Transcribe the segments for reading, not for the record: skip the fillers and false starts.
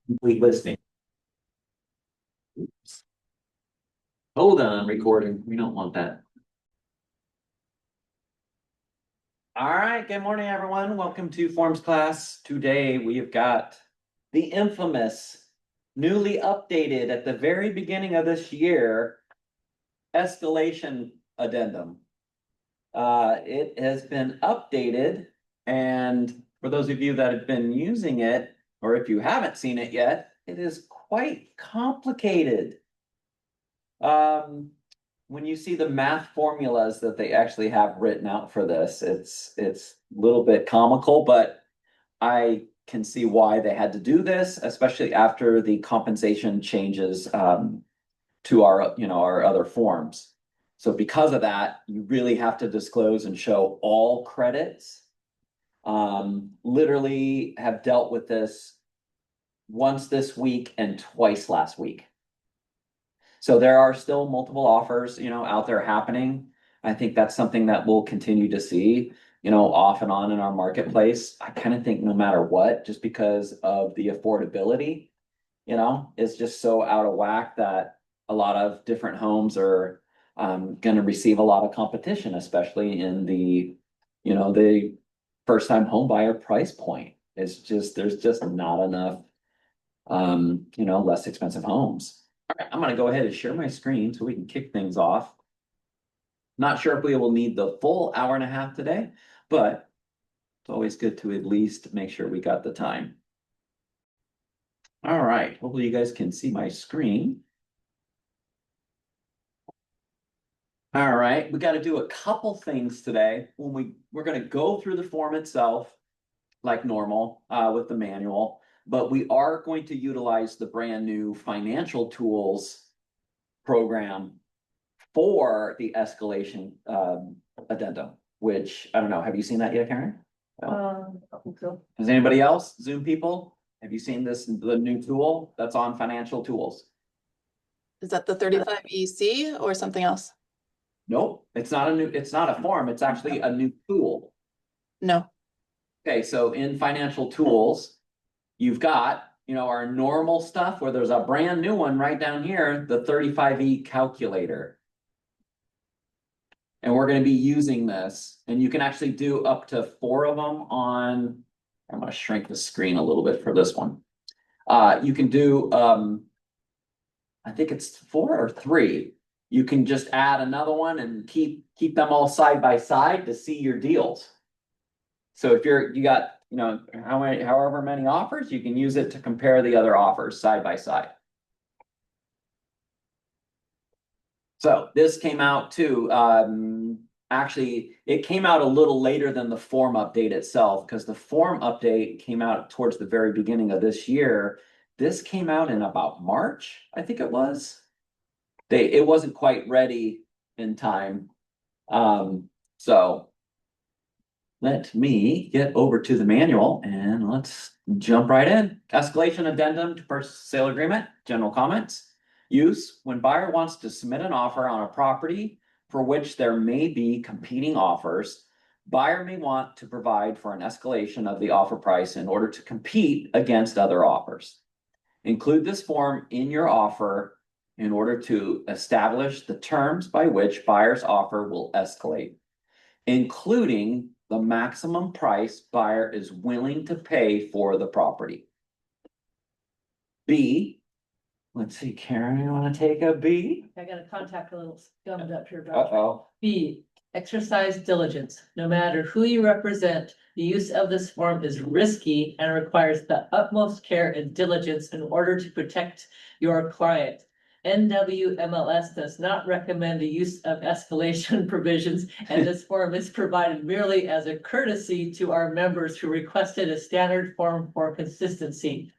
complete listing. Oops. Hold on, recording. We don't want that. All right, good morning, everyone. Welcome to Forms class. Today we have got the infamous, newly updated at the very beginning of this year, escalation addendum. It has been updated, and for those of you that have been using it, or if you haven't seen it yet, it is quite complicated. When you see the math formulas that they actually have written out for this, it's a little bit comical, but I can see why they had to do this, especially after the compensation changes to our other forms. So because of that, you really have to disclose and show all credits. Literally have dealt with this once this week and twice last week. So there are still multiple offers, out there happening. I think that's something that we'll continue to see, off and on in our marketplace. I kind of think no matter what, just because of the affordability, is just so out of whack that a lot of different homes are going to receive a lot of competition, especially in the first time home buyer price point. There's just not enough, less expensive homes. All right, I'm gonna go ahead and share my screen so we can kick things off. Not sure if we will need the full hour and a half today, but it's always good to at least make sure we got the time. All right, hopefully you guys can see my screen. All right, we got to do a couple things today. We're going to go through the form itself like normal with the manual, but we are going to utilize the brand new financial tools program for the escalation addendum, which I don't know. Have you seen that yet, Karen? No. I think so. Has anybody else, Zoom people? Have you seen the new tool that's on financial tools? Is that the 35EC or something else? Nope, it's not a form, it's actually a new tool. No. Okay, so in financial tools, you've got, our normal stuff where there's a brand new one right down here, the 35E calculator. And we're going to be using this, and you can actually do up to 4 of them on, I'm going to shrink the screen a little bit for this one. You can do, I think it's 4 or 3. You can just add another one and keep them all side by side to see your deals. So if you got, however many offers, you can use it to compare the other offers side by side. So this came out too. Actually, it came out a little later than the form update itself, because the form update came out towards the very beginning of this year. This came out in about March, I think it was. It wasn't quite ready in time. So let me get over to the manual and let's jump right in. Escalation addendum to purchase sale agreement, general comments. Use: when buyer wants to submit an offer on a property for which there may be competing offers, buyer may want to provide for an escalation of the offer price in order to compete against other offers. Include this form in your offer in order to establish the terms by which buyer's offer will escalate, including the maximum price buyer is willing to pay for the property. B, let's see, Karen, you want to take a B? I got a contact a little gummed up here. Uh-oh. B, exercise diligence. No matter who you represent, the use of this form is risky and requires the utmost care and diligence in order to protect your client. NWMLS does not recommend the use of escalation provisions, and this form is provided merely as a courtesy to our members who requested a standard form for consistency.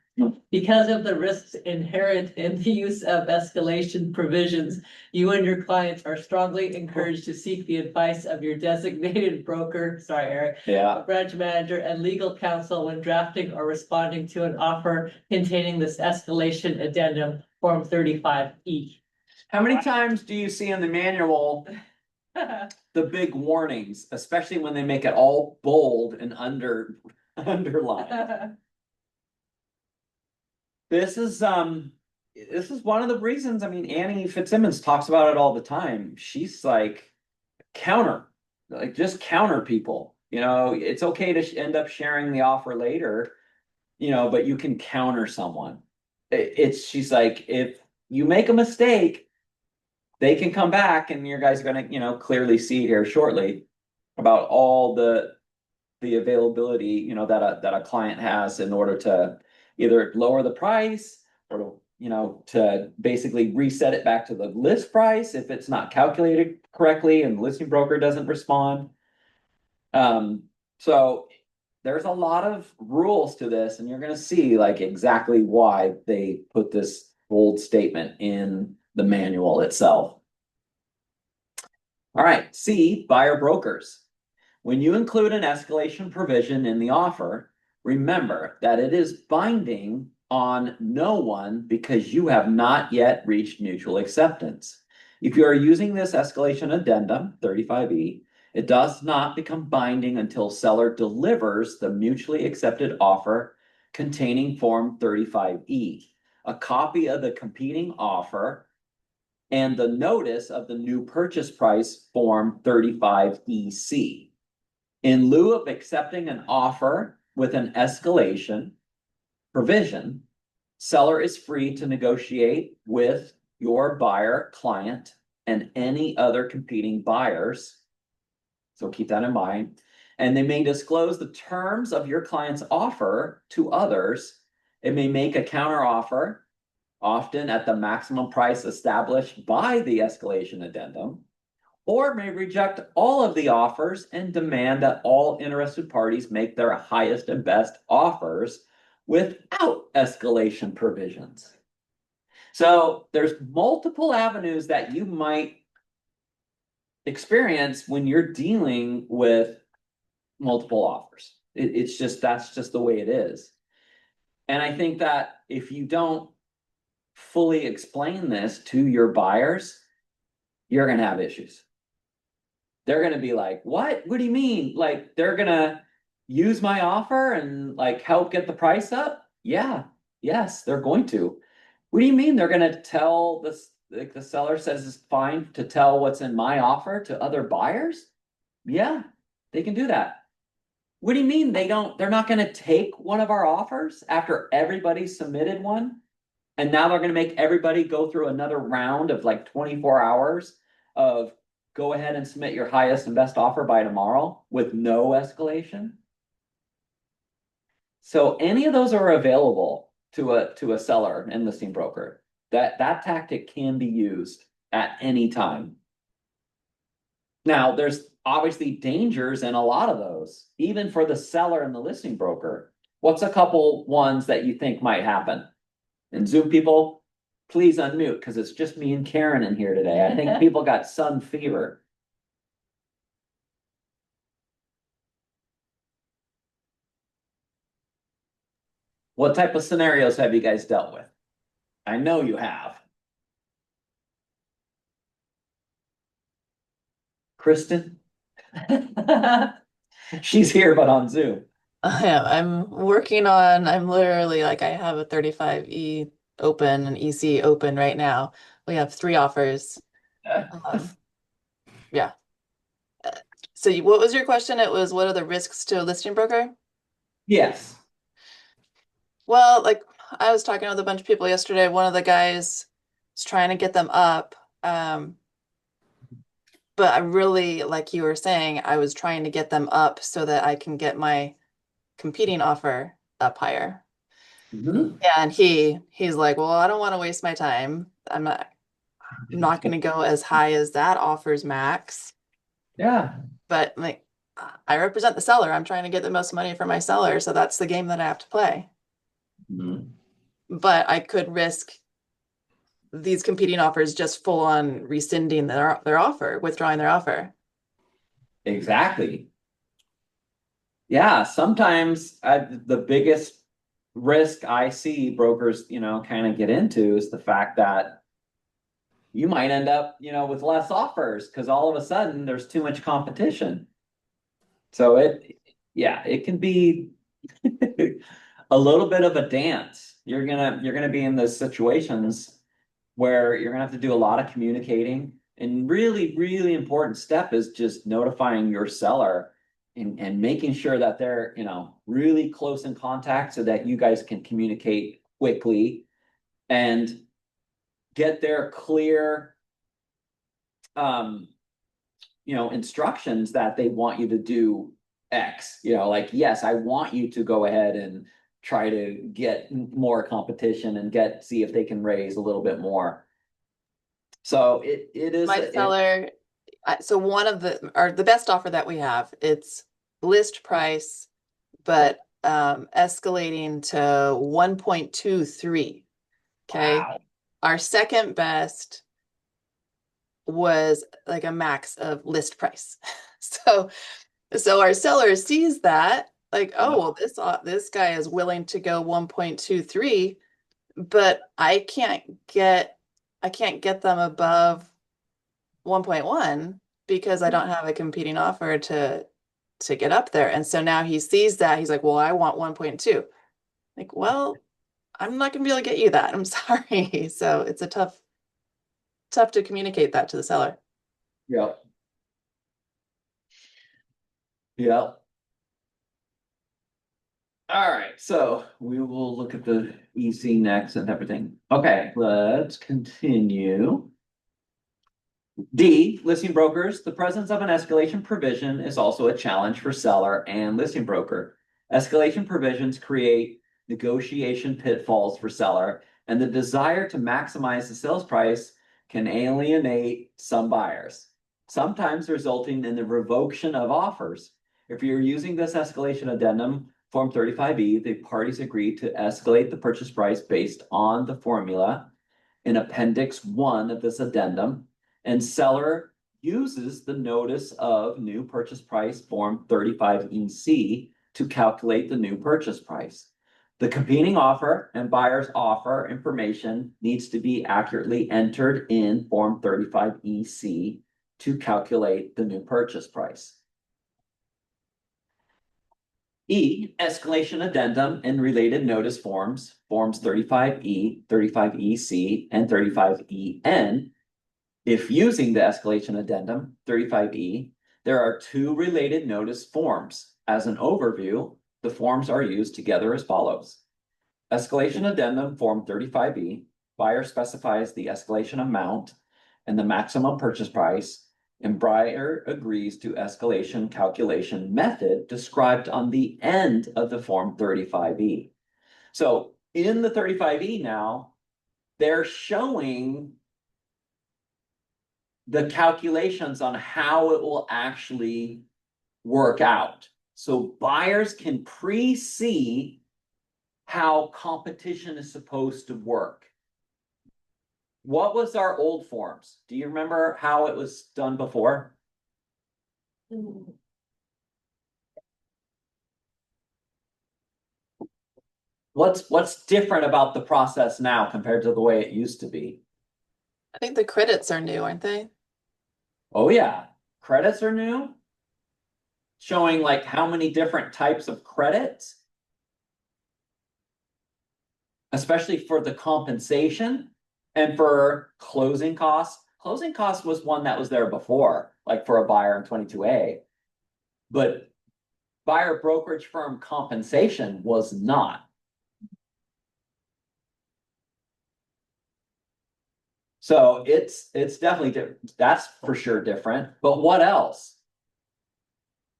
Because of the risks inherent in the use of escalation provisions, you and your clients are strongly encouraged to seek the advice of your designated broker, sorry, Eric, Yeah. branch manager, and legal counsel when drafting or responding to an offer containing this escalation addendum, Form 35E. How many times do you see in the manual the big warnings, especially when they make it all bold and underlined? this is one of the reasons, I mean, Annie Fitzsimmons talks about it all the time. She's like, just counter people. You know, it's okay to end up sharing the offer later, you know, but you can counter someone. She's like, if you make a mistake, they can come back and your guys are gonna, you know, clearly see here shortly about all the availability, you know, that a client has in order to either lower the price or, you know, to basically reset it back to the list price if it's not calculated correctly and the listing broker doesn't respond. So there's a lot of rules to this, and you're gonna see like exactly why they put this bold statement in the manual itself. All right, C, buyer brokers. When you include an escalation provision in the offer, remember that it is binding on no one because you have not yet reached mutual acceptance. If you are using this escalation addendum, 35E, it does not become binding until seller delivers the mutually accepted offer containing Form 35E, a copy of the competing offer, and the notice of the new purchase price Form 35EC. In lieu of accepting an offer with an escalation provision, seller is free to negotiate with your buyer, client, and any other competing buyers. So keep that in mind. And they may disclose the terms of your client's offer to others. It may make a counter offer, often at the maximum price established by the escalation addendum, or may reject all of the offers and demand that all interested parties make their highest and best offers without escalation provisions. So there's multiple avenues that you might experience when you're dealing with multiple offers. It's just, that's just the way it is. And I think that if you don't fully explain this to your buyers, you're going to have issues. They're going to be like, what do you mean? Like, they're going to use my offer and like help get the price up? Yeah, yes, they're going to. What do you mean they're going to tell this, like the seller says it's fine to tell what's in my offer to other buyers? Yeah, they can do that. What do you mean they're not going to take one of our offers after everybody submitted one? And now they're going to make everybody go through another round of like 24 hours of go ahead and submit your highest and best offer by tomorrow with no escalation. So any of those are available to a seller and listing broker. That tactic can be used at any time. Now, there's obviously dangers in a lot of those, even for the seller and the listing broker. What's a couple ones that you think might happen? And Zoom people, please unmute because it's just me and Karen in here today. I think people got sun fever. What type of scenarios have you guys dealt with? I know you have. Kristen? She's here, but on Zoom. I'm literally like, I have a 35E open and EC open right now. We have 3 offers. Yeah. So what was your question? It was, what are the risks to a listing broker? Yes. Well, like I was talking with a bunch of people yesterday. One of the guys was trying to get them up. But I really, like you were saying, I was trying to get them up so that I can get my competing offer up higher. Mhm. And he's like, well, I don't want to waste my time. I'm not going to go as high as that offers max. Yeah. But like, I represent the seller. I'm trying to get the most money for my seller, so that's the game that I have to play. Mhm. But I could risk these competing offers just full on rescinding their offer, withdrawing their offer. Exactly. Yeah, sometimes the biggest risk I see brokers, you know, kind of get into is the fact that you might end up, you know, with less offers because all of a sudden there's too much competition. So yeah, it can be a little bit of a dance you're gonna be in those situations where you're gonna have to do a lot of communicating. And really important step is just notifying your seller and making sure that they're, really close in contact so that you guys can communicate quickly and get their clear instructions that they want you to do X, like, yes, I want you to go ahead and try to get more competition and see if they can raise a little bit more. So it is, My seller, so one of the best offer that we have, it's list price, but escalating to 1.23. Okay. wow. Our second best was like a max of list price. So our seller sees that, like, oh, well, this guy is willing to go 1.23, but I can't get them above 1.1 because I don't have a competing offer to get up there. And so now he sees that, he's like, well, I want 1.2. Like, well, I'm not gonna be able to get you that. I'm sorry. So it's a tough to communicate that to the seller. Yep. Yep. All right, so we will look at the EC next and everything. Okay, let's continue. D, listing brokers. The presence of an escalation provision is also a challenge for seller and listing broker. Escalation provisions create negotiation pitfalls for seller, and the desire to maximize the sales price can alienate some buyers, sometimes resulting in the revocation of offers. If you're using this escalation addendum, Form 35E, the parties agree to escalate the purchase price based on the formula in Appendix 1 of this addendum, and seller uses the notice of new purchase price Form 35EC to calculate the new purchase price. The competing offer and buyer's offer information needs to be accurately entered in Form 35EC to calculate the new purchase price. E, escalation addendum and related notice forms, Forms 35E, 35EC, and 35EN. If using the escalation addendum, 35E, there are two related notice forms. As an overview, the forms are used together as follows. Escalation addendum Form 35E, buyer specifies the escalation amount and the maximum purchase price, and buyer agrees to escalation calculation method described on the end of the Form 35E. So in the 35E now, they're showing the calculations on how it will actually work out. So buyers can pre-see how competition is supposed to work. What was our old forms? Do you remember how it was done before? What's different about the process now compared to the way it used to be? I think the credits are new, aren't they? Oh yeah, credits are new, showing like how many different types of credits, especially for the compensation and for closing costs. Closing costs was one that was there before, like for a buyer in 22A, but buyer brokerage firm compensation was not. So it's definitely different. That's for sure different. But what else?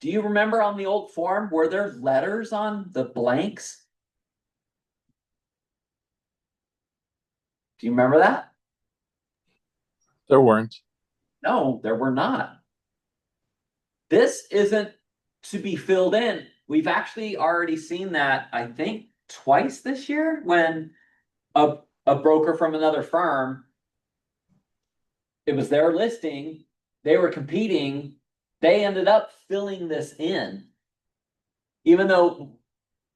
Do you remember on the old form, were there letters on the blanks? Do you remember that? There weren't. No, there were not. This isn't to be filled in. We've actually already seen that, I think, twice this year when a broker from another firm, it was their listing, they were competing, they ended up filling this in. Even though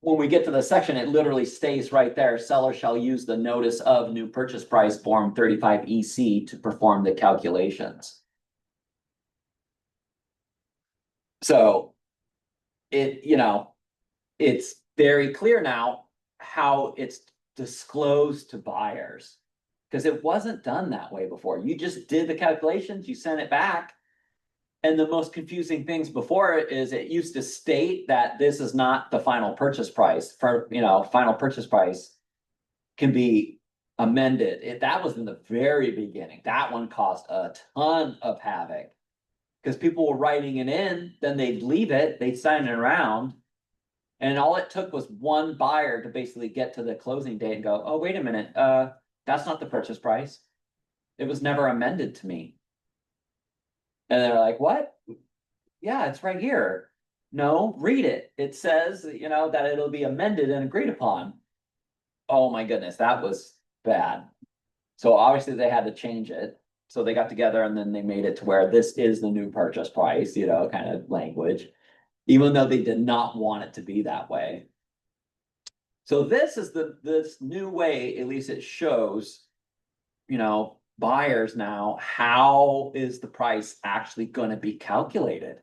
when we get to the section, it literally stays right there. Seller shall use the notice of new purchase price Form 35EC to perform the calculations. So it's very clear now how it's disclose to buyers. Because it wasn't done that way before. You just did the calculations, you sent it back. And the most confusing things before it is it used to state that this is not the final purchase price for, final purchase price can be amended. That was in the very beginning. That one caused a ton of havoc. Because people were writing it in, then they'd leave it, they'd sign it around. And all it took was one buyer to basically get to the closing date and go, oh, wait a minute, that's not the purchase price. It was never amended to me. And they're like, what? Yeah, it's right here. No, read it. It says, that it'll be amended and agreed upon. Oh my goodness, that was bad. So obviously they had to change it. So they got together and then they made it to where this is the new purchase price, kind of language, even though they did not want it to be that way. So this is this new way, at least it shows, buyers now, how is the price actually going to be calculated?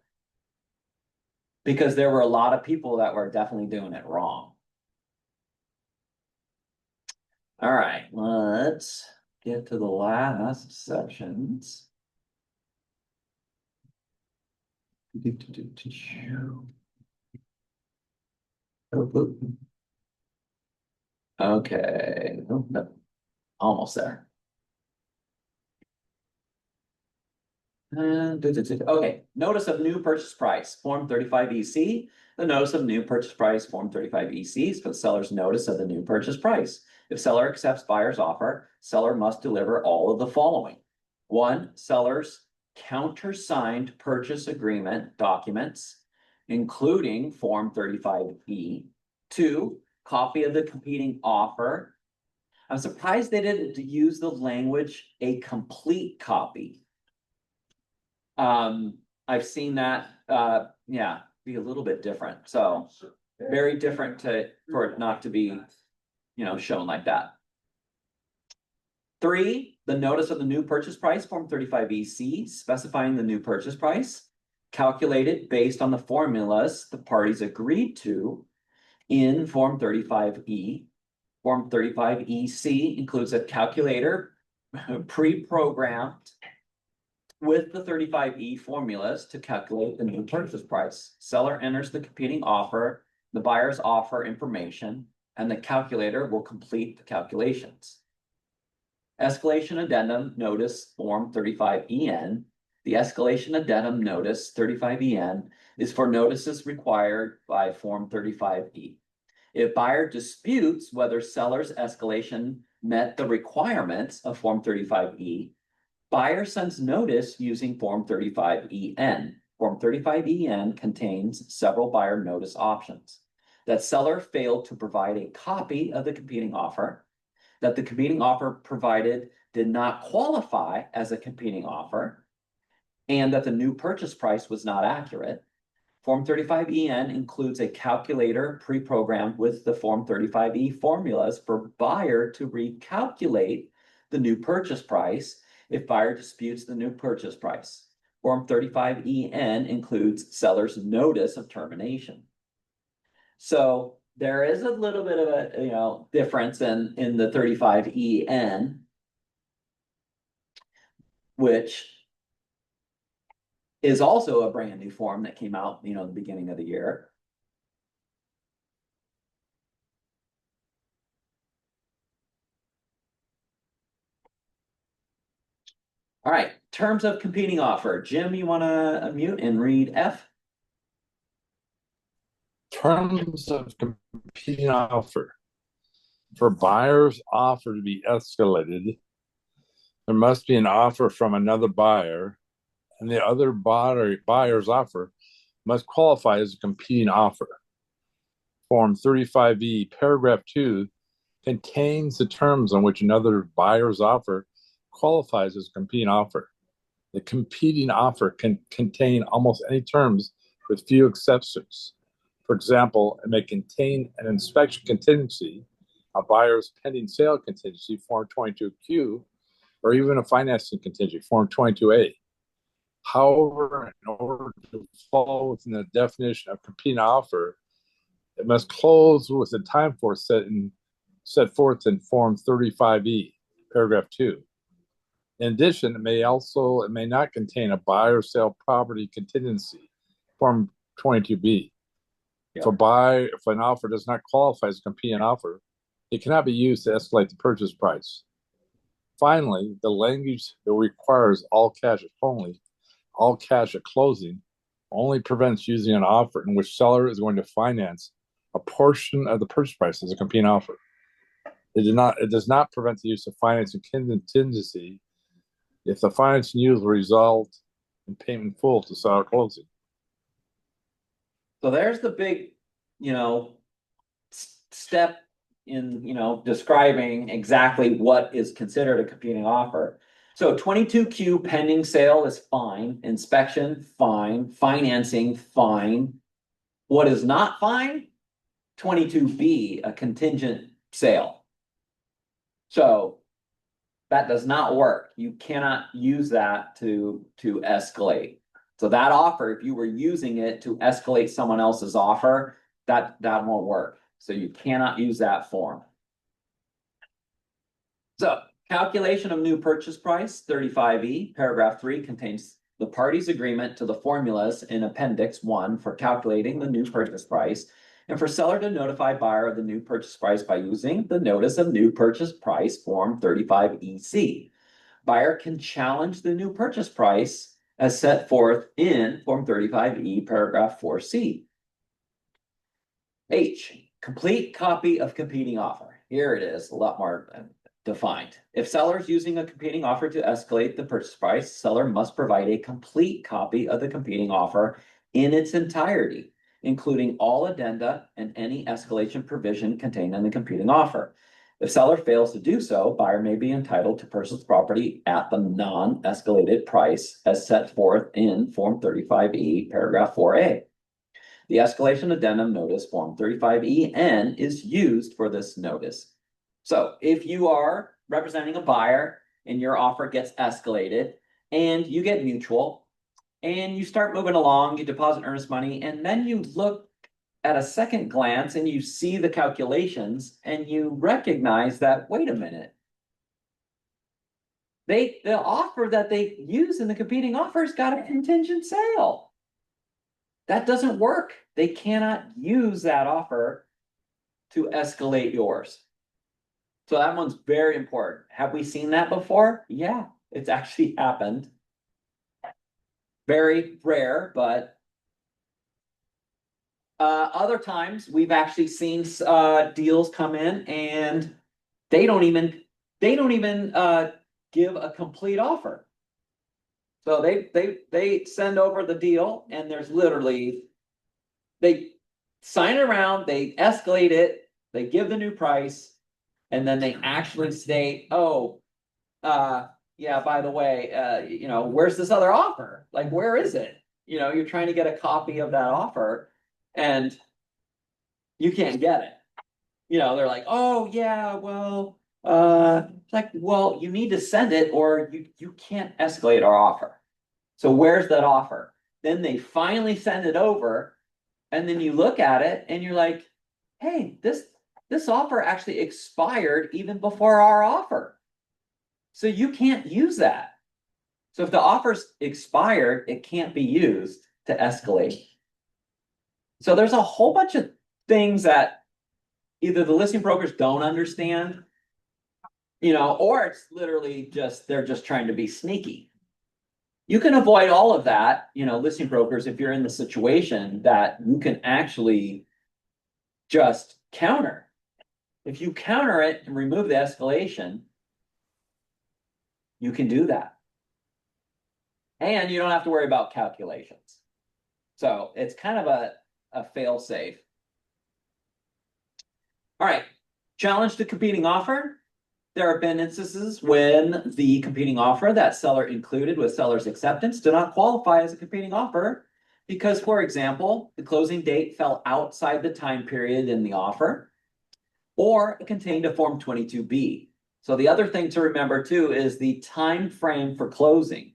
Because there were a lot of people that were definitely doing it wrong. All right, let's get to the last sections. Okay, almost there. Okay, notice of new purchase price, Form 35EC. The notice of new purchase price, Form 35EC, is for the seller's notice of the new purchase price. If seller accepts buyer's offer, seller must deliver all of the following. 1, seller's countersigned purchase agreement documents, including Form 35E. 2, copy of the competing offer. I'm surprised they didn't use the language, a complete copy. I've seen that, be a little bit different. So very different for it not to be, shown like that. 3, the notice of the new purchase price, Form 35EC, specifying the new purchase price, calculated based on the formulas the parties agreed to in Form 35E. Form 35EC includes a calculator pre-programmed with the 35E formulas to calculate the new purchase price. Seller enters the competing offer, the buyer's offer information, and the calculator will complete the calculations. Escalation Addendum Notice Form 35EN. The Escalation Addendum Notice 35EN is for notices required by Form 35E. If buyer disputes whether seller's escalation met the requirements of Form 35E, buyer sends notice using Form 35EN. Form 35EN contains several buyer notice options. That seller failed to provide a copy of the competing offer, that the competing offer provided did not qualify as a competing offer, and that the new purchase price was not accurate. Form 35EN includes a calculator pre-programmed with the Form 35E formulas for buyer to recalculate the new purchase price if buyer disputes the new purchase price. Form 35EN includes seller's notice of termination. So there is a little bit of a difference in the 35EN, which is also a brand new form that came out, the beginning of the year. All right, terms of competing offer. Jim, you want to unmute and read F? Terms of competing offer. For buyer's offer to be escalated, there must be an offer from another buyer, and the other buyer's offer must qualify as a competing offer. Form 35E, paragraph 2, contains the terms on which another buyer's offer qualifies as a competing offer. The competing offer can contain almost any terms with few exceptions. For example, it may contain an inspection contingency, a buyer's pending sale contingency, Form 22Q, or even a financing contingency, Form 22A. However, in order to fall within the definition of competing offer, it must close within time for set in set forth in Form 35E, paragraph 2. In addition, it may not contain a buy or sell property contingency, Form 22B. If an offer does not qualify as a competing offer, it cannot be used to escalate the purchase price. Finally, the language that requires all cash at closing, only prevents using an offer in which seller is going to finance a portion of the purchase price as a competing offer. It does not prevent the use of financing contingency if the financing used will result in payment full to seller closing. So there's the big, step in, describing exactly what is considered a competing offer. So 22Q pending sale is fine, inspection, fine, financing, fine. What is not fine? 22B, a contingent sale. So that does not work. You cannot use that to escalate. So that offer, if you were using it to escalate someone else's offer, that won't work. So you cannot use that form. So calculation of new purchase price, 35E, paragraph 3 contains the parties' agreement to the formulas in Appendix 1 for calculating the new purchase price, and for seller to notify buyer of the new purchase price by using the Notice of New Purchase Price, Form 35EC. Buyer can challenge the new purchase price as set forth in Form 35E, paragraph 4C. H, complete copy of competing offer. Here it is, a lot more defined. If seller is using a competing offer to escalate the purchase price, seller must provide a complete copy of the competing offer in its entirety, including all addenda and any escalation provision contained in the competing offer. If seller fails to do so, buyer may be entitled to purchase property at the non-escalated price as set forth in Form 35E, paragraph 4A. The escalation addendum notice, Form 35EN, is used for this notice. So if you are representing a buyer and your offer gets escalated and you get mutual and you start moving along, you deposit earnest money, and then you look at a second glance and you see the calculations and you recognize that, wait a minute, the offer that they use in the competing offer's got a contingent sale. That doesn't work. They cannot use that offer to escalate yours. So that one's very important. Have we seen that before? Yeah, it's actually happened. Very rare, but other times we've actually seen deals come in and they don't even give a complete offer. So they send over the deal and there's literally, they sign around, they escalate it, they give the new price, and then they actually state, oh, yeah, by the way, where's this other offer? Like, where is it? You're trying to get a copy of that offer and you can't get it. They're like, oh yeah, well, it's like, well, you need to send it or you can't escalate our offer. So where's that offer? Then they finally send it over, and then you look at it and you're like, hey, this offer actually expired even before our offer. So you can't use that. So if the offer's expired, it can't be used to escalate. So there's a whole bunch of things that either the listing brokers don't understand, or it's literally they're just trying to be sneaky. You can avoid all of that, listing brokers, if you're in the situation that you can actually just counter. If you counter it and remove the escalation, you can do that. And you don't have to worry about calculations. So it's kind of a fail safe. All right, challenge to competing offer. There have been instances when the competing offer that seller included with seller's acceptance did not qualify as a competing offer because, for example, the closing date fell outside the time period in the offer, or it contained a Form 22B. So the other thing to remember too is the time frame for closing.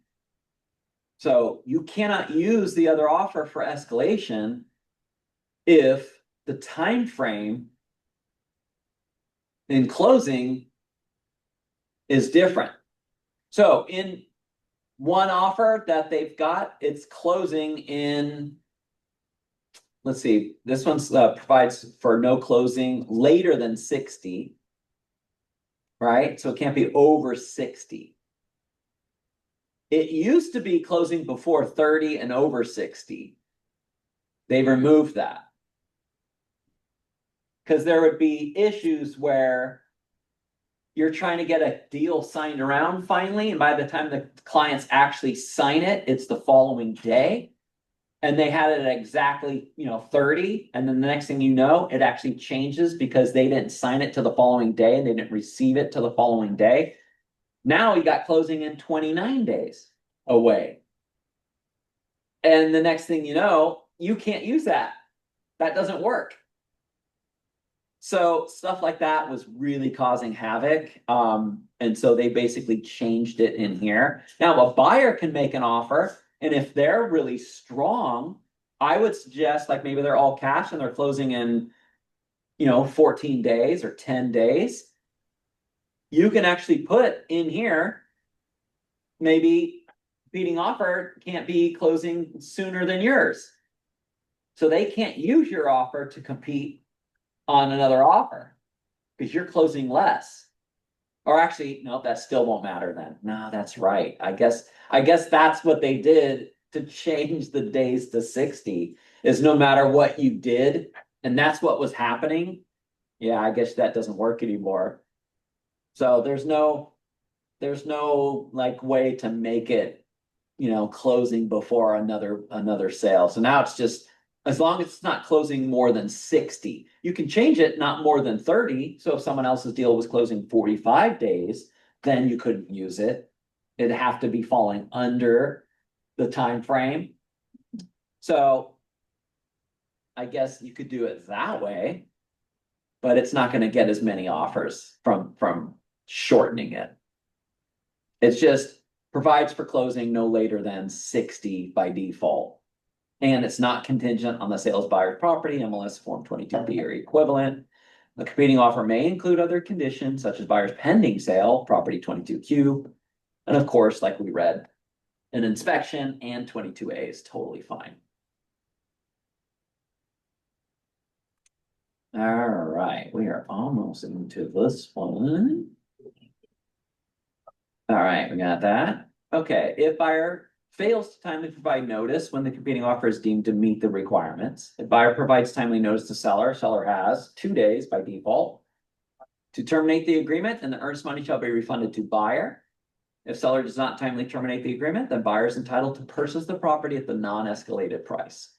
So you cannot use the other offer for escalation if the time frame in closing is different. So in one offer that they've got, it's closing in, let's see, this one's provides for no closing later than 60, right? So it can't be over 60. It used to be closing before 30 and over 60. They removed that. Because there would be issues where you're trying to get a deal signed around finally, and by the time the clients actually sign it, it's the following day. And they had it at exactly, 30, and then the next thing you know, it actually changes because they didn't sign it to the following day and they didn't receive it to the following day. Now you got closing in 29 days away. And the next thing you know, you can't use that. That doesn't work. So stuff like that was really causing havoc. And so they basically changed it in here. Now, a buyer can make an offer, and if they're really strong, I would suggest like maybe they're all cash and they're closing in, 14 days or 10 days. You can actually put in here, maybe competing offer can't be closing sooner than yours. So they can't use your offer to compete on another offer because you're closing less. Or actually, no, that still won't matter then. No, that's right. I guess that's what they did to change the days to 60 is no matter what you did, and that's what was happening. Yeah, I guess that doesn't work anymore. So there's no like way to make it, closing before another sale. So now it's just as long as it's not closing more than 60, you can change it not more than 30. So if someone else's deal was closing 45 days, then you couldn't use it. It'd have to be falling under the time frame. So I guess you could do it that way, but it's not going to get as many offers from shortening it. It's just provides for closing no later than 60 by default. And it's not contingent on the sales buyer's property, MLS Form 22B or equivalent. The competing offer may include other conditions such as buyer's pending sale, property 22Q. And of course, like we read, an inspection and 22A is totally fine. All right, we are almost into this one. All right, we got that. Okay, if buyer fails to timely provide notice when the competing offer is deemed to meet the requirements, if buyer provides timely notice to seller, seller has 2 days by default to terminate the agreement, and the earnest money shall be refunded to buyer. If seller does not timely terminate the agreement, then buyer is entitled to purchase the property at the non-escalated price.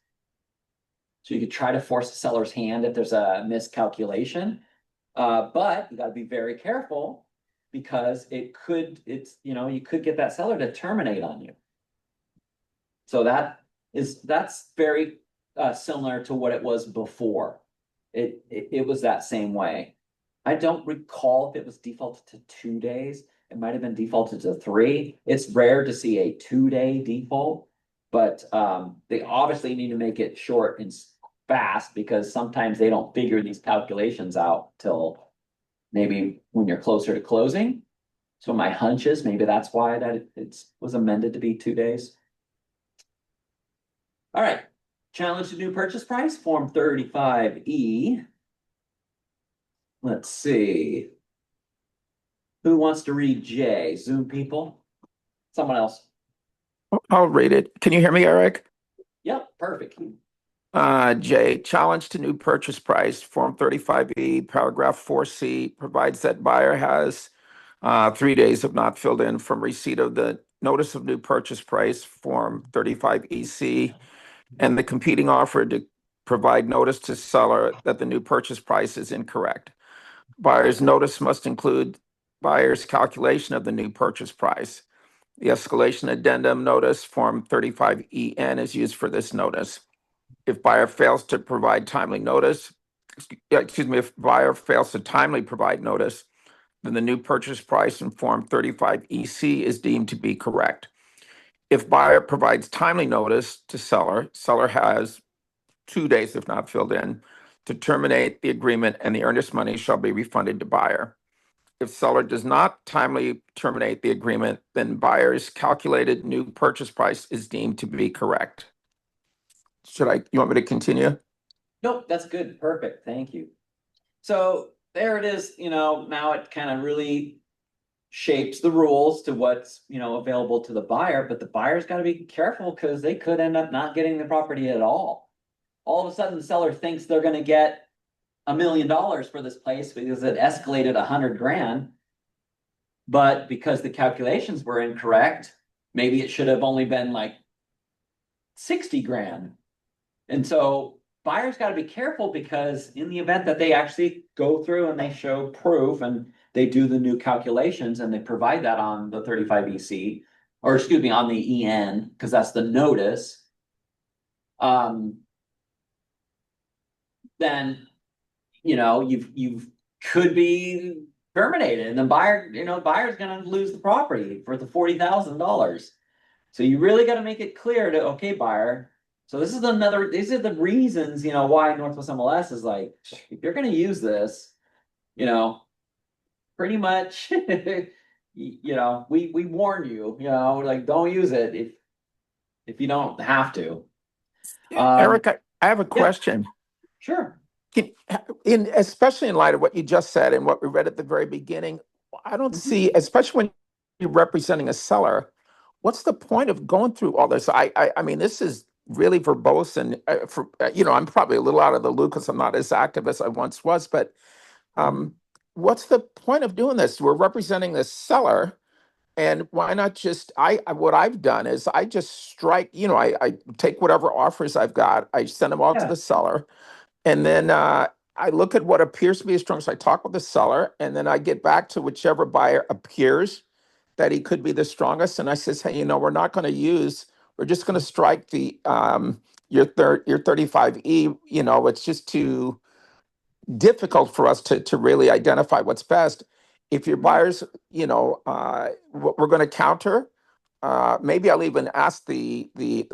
So you could try to force the seller's hand if there's a miscalculation, but you got to be very careful because you could get that seller to terminate on you. So that's very similar to what it was before. It was that same way. I don't recall if it was defaulted to 2 days. It might have been defaulted to 3. It's rare to see a 2-day default, but they obviously need to make it short and fast because sometimes they don't figure these calculations out till maybe when you're closer to closing. So my hunch is maybe that's why that it was amended to be 2 days. All right, challenge to new purchase price, Form 35E. Let's see. Who wants to read J? Zoom people? Someone else. I'll read it. Can you hear me, Eric? Yep, perfect. J, challenge to new purchase price, Form 35E, paragraph 4C, provides that buyer has 3 days if not filled in from receipt of the notice of new purchase price, Form 35EC, and the competing offer to provide notice to seller that the new purchase price is incorrect. Buyer's notice must include buyer's calculation of the new purchase price. The escalation addendum notice, Form 35EN, is used for this notice. If buyer fails to provide timely notice, if buyer fails to timely provide notice, then the new purchase price in Form 35EC is deemed to be correct. If buyer provides timely notice to seller, seller has 2 days if not filled in to terminate the agreement, and the earnest money shall be refunded to buyer. If seller does not timely terminate the agreement, then buyer's calculated new purchase price is deemed to be correct. You want me to continue? Nope, that's good. Perfect. Thank you. So there it is, now it kind of really shapes the rules to what's, available to the buyer, but the buyer's got to be careful because they could end up not getting the property at all. All of a sudden, the seller thinks they're going to get $1 million for this place because it escalated 100 grand. But because the calculations were incorrect, maybe it should have only been like 60 grand. And so buyers got to be careful because in the event that they actually go through and they show proof and they do the new calculations and they provide that on the 35EC, or excuse me, on the EN, because that's the notice, then you've could be terminated, and the buyer's gonna lose the property for the $40,000. So you really got to make it clear to, okay, buyer. So these are the reasons, why Northwest MLS is like, if you're gonna use this, pretty much, we warn you, like don't use it if you don't have to. Eric, I have a Yeah. question. Sure. Especially in light of what you just said and what we read at the very beginning, I don't see, especially when you're representing a seller, what's the point of going through all this? I mean, this is really verbose, and I'm probably a little out of the loop because I'm not as active as I once was. But what's the point of doing this? We're representing the seller, and why not just what I've done is I just strike. I take whatever offers I've got, I send them all to Yeah. the seller. And then I look at what appears to be a strong. So I talk with the seller, and then I get back to whichever buyer appears that he could be the strongest. And I says, hey, we're not going to use. We're just going to strike the your 35E. It's just too difficult for us to really identify what's best. If your buyers, we're going to counter. Maybe I'll even ask the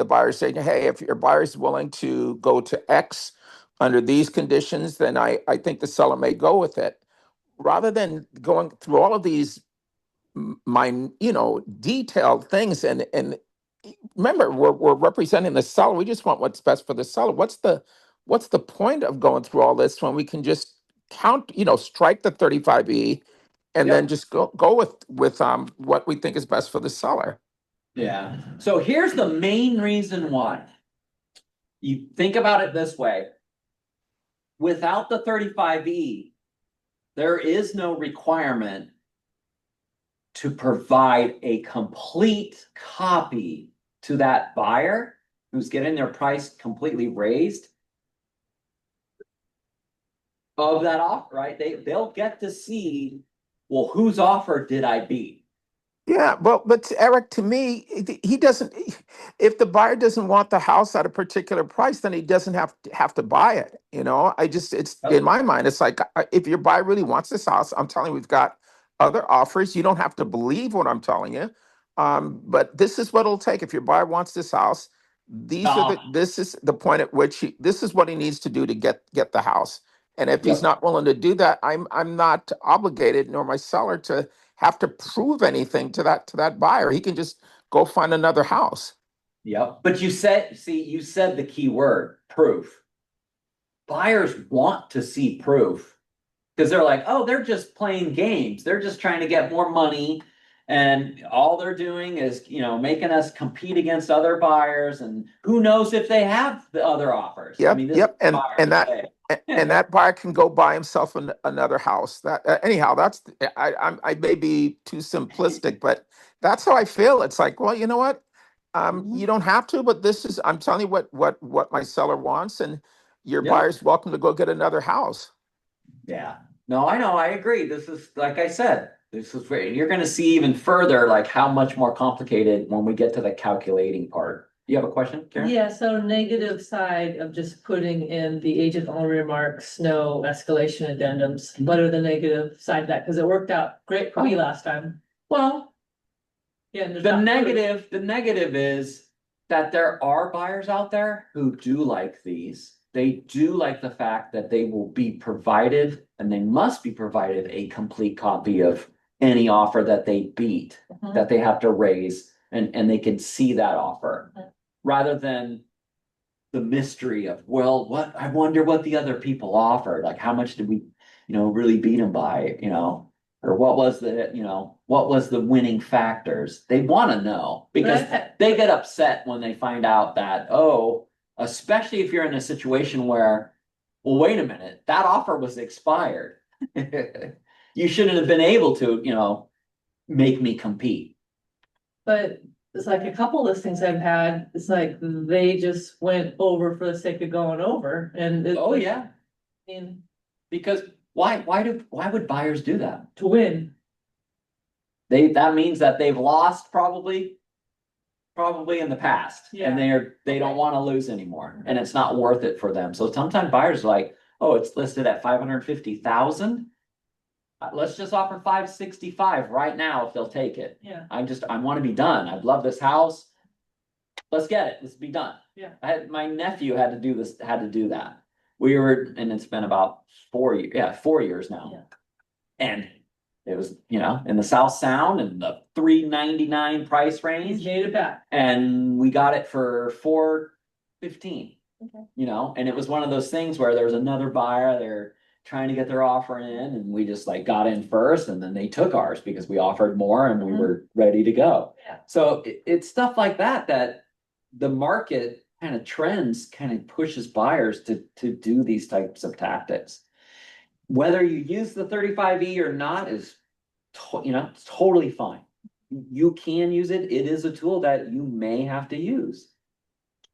buyer, saying, hey, if your buyer is willing to go to X under these conditions, then I think the seller may go with it. Rather than going through all of these detailed things, and remember, we're representing the seller. We just want what's best for the seller. What's the point of going through all this when we can just strike the 35E and then Yep. just go with what we think is best for the seller? Yeah. So here's the main reason why. You think about it this way. Without the 35E, there is no requirement to provide a complete copy to that buyer who's getting their price completely raised of that offer, right? They'll get to see, well, whose offer did I beat? Yeah, well, but Eric, to me, he doesn't. If the buyer doesn't want the house at a particular price, then he doesn't have to buy it. It's in my mind, it's like, if your buyer really wants this house, I'm telling you, we've got other offers. You don't have to believe what I'm telling you, but this is what it'll take. If your buyer wants this house, this is the point at which this is what he needs to do to get the house. And if he's Yep. not willing to do that, I'm not obligated, nor my seller, to have to prove anything to that buyer. He can just go find another house. Yep. But you said the key word, proof. Buyers want to see proof because they're like, oh, they're just playing games. They're just trying to get more money. And all they're doing is, making us compete against other buyers. And who knows if they have the other offers. Yep. Yep. And that buyer can go buy himself another house. That anyhow, that's I may be too simplistic, but that's how I feel. It's like, well, you know what? You don't have to, but I'm telling you what my seller wants, and your Yep. buyer's welcome to go get another house. Yeah. No, I know. I agree. This is, like I said, this is great. You're going to see even further, like how much more complicated when we get to the calculating part. You have a question, Karen? Yeah, so negative side of just putting in the agent only remarks, no escalation addendums. What are the negative side of that? Because it worked out great for me last time. Well, Yeah, and there's the not proof. negative is that there are buyers out there who do like these. they do like the fact that they will be provided, and they must be provided a complete copy of any offer that they beat, Mhm. that they have to raise, and they can see that offer. Mhm. Rather than the mystery of, well, what, I wonder what the other people offered, like how much did we, really beat them by, or what was the winning factors? They want to know because they get upset when they find out that, oh, especially if you're in a situation where, well, wait a minute, that offer was expired. You shouldn't have been able to, make me compete. But it's like a couple listings I've had, it's like they just went over for the sake of going over and. Oh, yeah, I mean, because why would buyers do that? to win, That means that they've lost probably in the past. Yeah. And they don't Okay. want to lose anymore, and it's not worth it for them. So sometimes buyers are like, oh, it's listed at 550,000. Let's just offer 565 right now if they'll take it. yeah, I want to be done. I love this house. Let's get it. Let's be done. Yeah. My nephew had to do that. And it's been about 4 years. Yeah, 4 years now. Yeah. And it was, in the South Sound and the $399 price he's range. made it back. And we got it for $415. Okay. And it was one of those things where there was another buyer, they're trying to get their offer in, and we just like got in first, and then they took ours because we offered more and we Mhm. were ready to go. Yeah. So it's stuff like that the market kind of trends kind of pushes buyers to do these types of tactics. Whether you use the 35E or not is, it's totally fine. You can use it. It is a tool that you may have to use.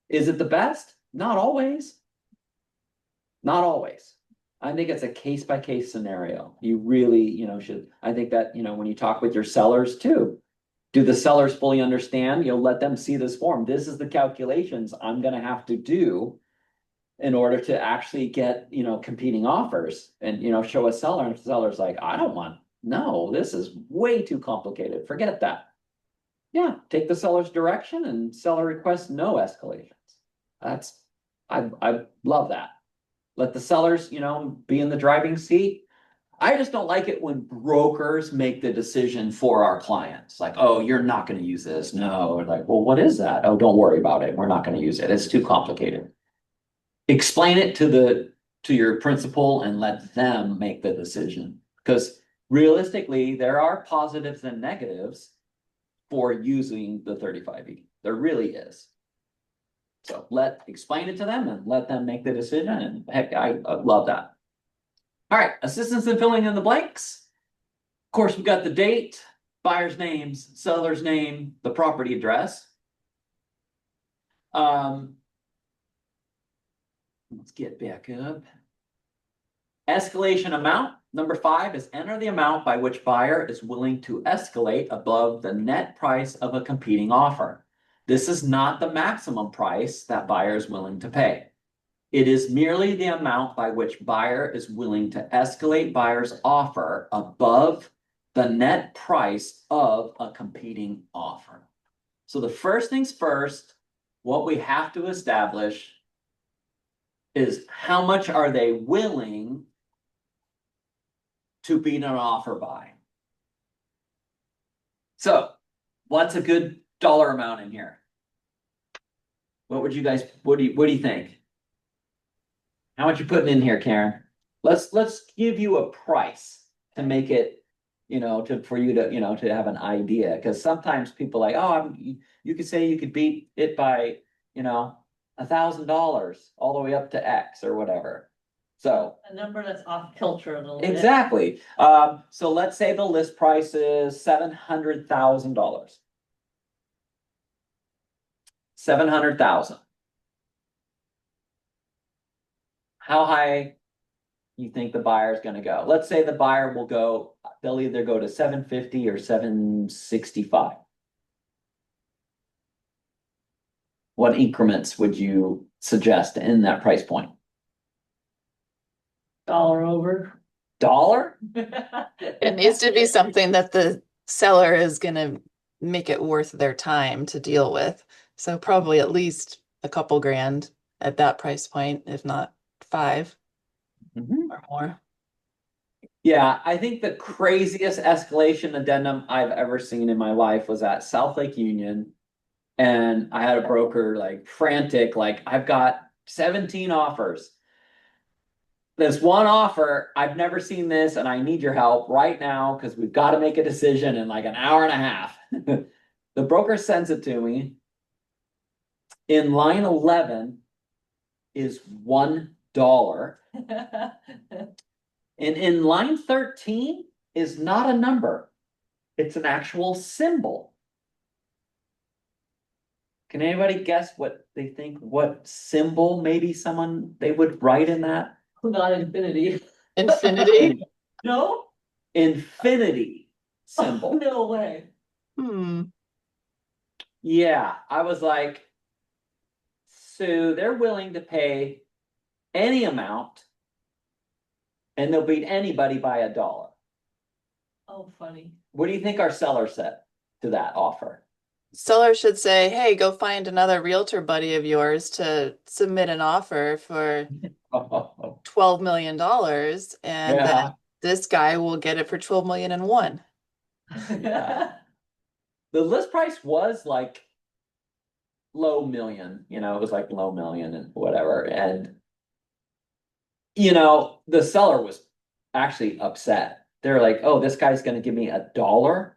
Is it the best? Not always. Not always. I think it's a case by case scenario. You really, should, I think that, when you talk with your sellers too, do the sellers fully understand? Let them see this form. This is the calculations I'm gonna have to do in order to actually get, competing offers and, show a seller, and if the seller's like, no, this is way too complicated. Forget that. Yeah, take the seller's direction and seller requests no escalations. I love that. Let the sellers, be in the driving seat. I just don't like it when brokers make the decision for our clients. Like, oh, you're not going to use this. No. Like, well, what is that? Oh, don't worry about it. We're not going to use it. It's too complicated. Explain it to your principal and let them make the decision. Because realistically, there are positives and negatives for using the 35E. There really is. So explain it to them and let them make the decision. And heck, I love that. All right, assistance in filling in the blanks. Of course, we've got the date, buyer's names, seller's name, the property address. Let's get back up. Escalation amount. Number 5 is enter the amount by which buyer is willing to escalate above the net price of a competing offer. This is not the maximum price that buyer is willing to pay. It is merely the amount by which buyer is willing to escalate buyer's offer above the net price of a competing offer. So the first things first, what we have to establish is how much are they willing to beat an offer by. So what's a good dollar amount in here? What do you think? How much you putting in here, Karen? Let's give you a price to make it, for you to, to have an idea. Because sometimes people like, oh, you could say you could beat it by, $1,000 all the way up to X or whatever. So A number that's off kilter a little bit. exactly. So let's say the list price is $700,000. 700,000. How high you think the buyer is going to go? Let's say the buyer they'll either go to 750 or 765. What increments would you suggest in that price point? Dollar over. Dollar? It needs to be something that the seller is gonna make it worth their time to deal with. So probably at least a couple grand. at that price point, if not 5 Mhm. or more. Yeah, I think the craziest escalation addendum I've ever seen in my life was at South Lake Union. And I had a broker like frantic, like, I've got 17 offers. This one offer, I've never seen this, and I need your help right now because we've got to make a decision in like an hour and a half. The broker sends it to me. In line 11 is $1. And in line 13 is not a number, it's an actual symbol. Can anybody guess what they think, what symbol maybe someone they would write in that? Not infinity. Infinity. No? Infinity symbol. No way. Hmm. Yeah, I was like, so they're willing to pay any amount and they'll beat anybody by $1. Oh, funny. What do you think our seller said to that offer? Seller should say, hey, go find another realtor buddy of yours to submit an offer for $12 million, and then Yeah, this guy will get it for 12 million and one. Yeah. The list price was like low million, it was like low million and whatever. And, the seller was actually upset. They're like, oh, this guy's gonna give me $1?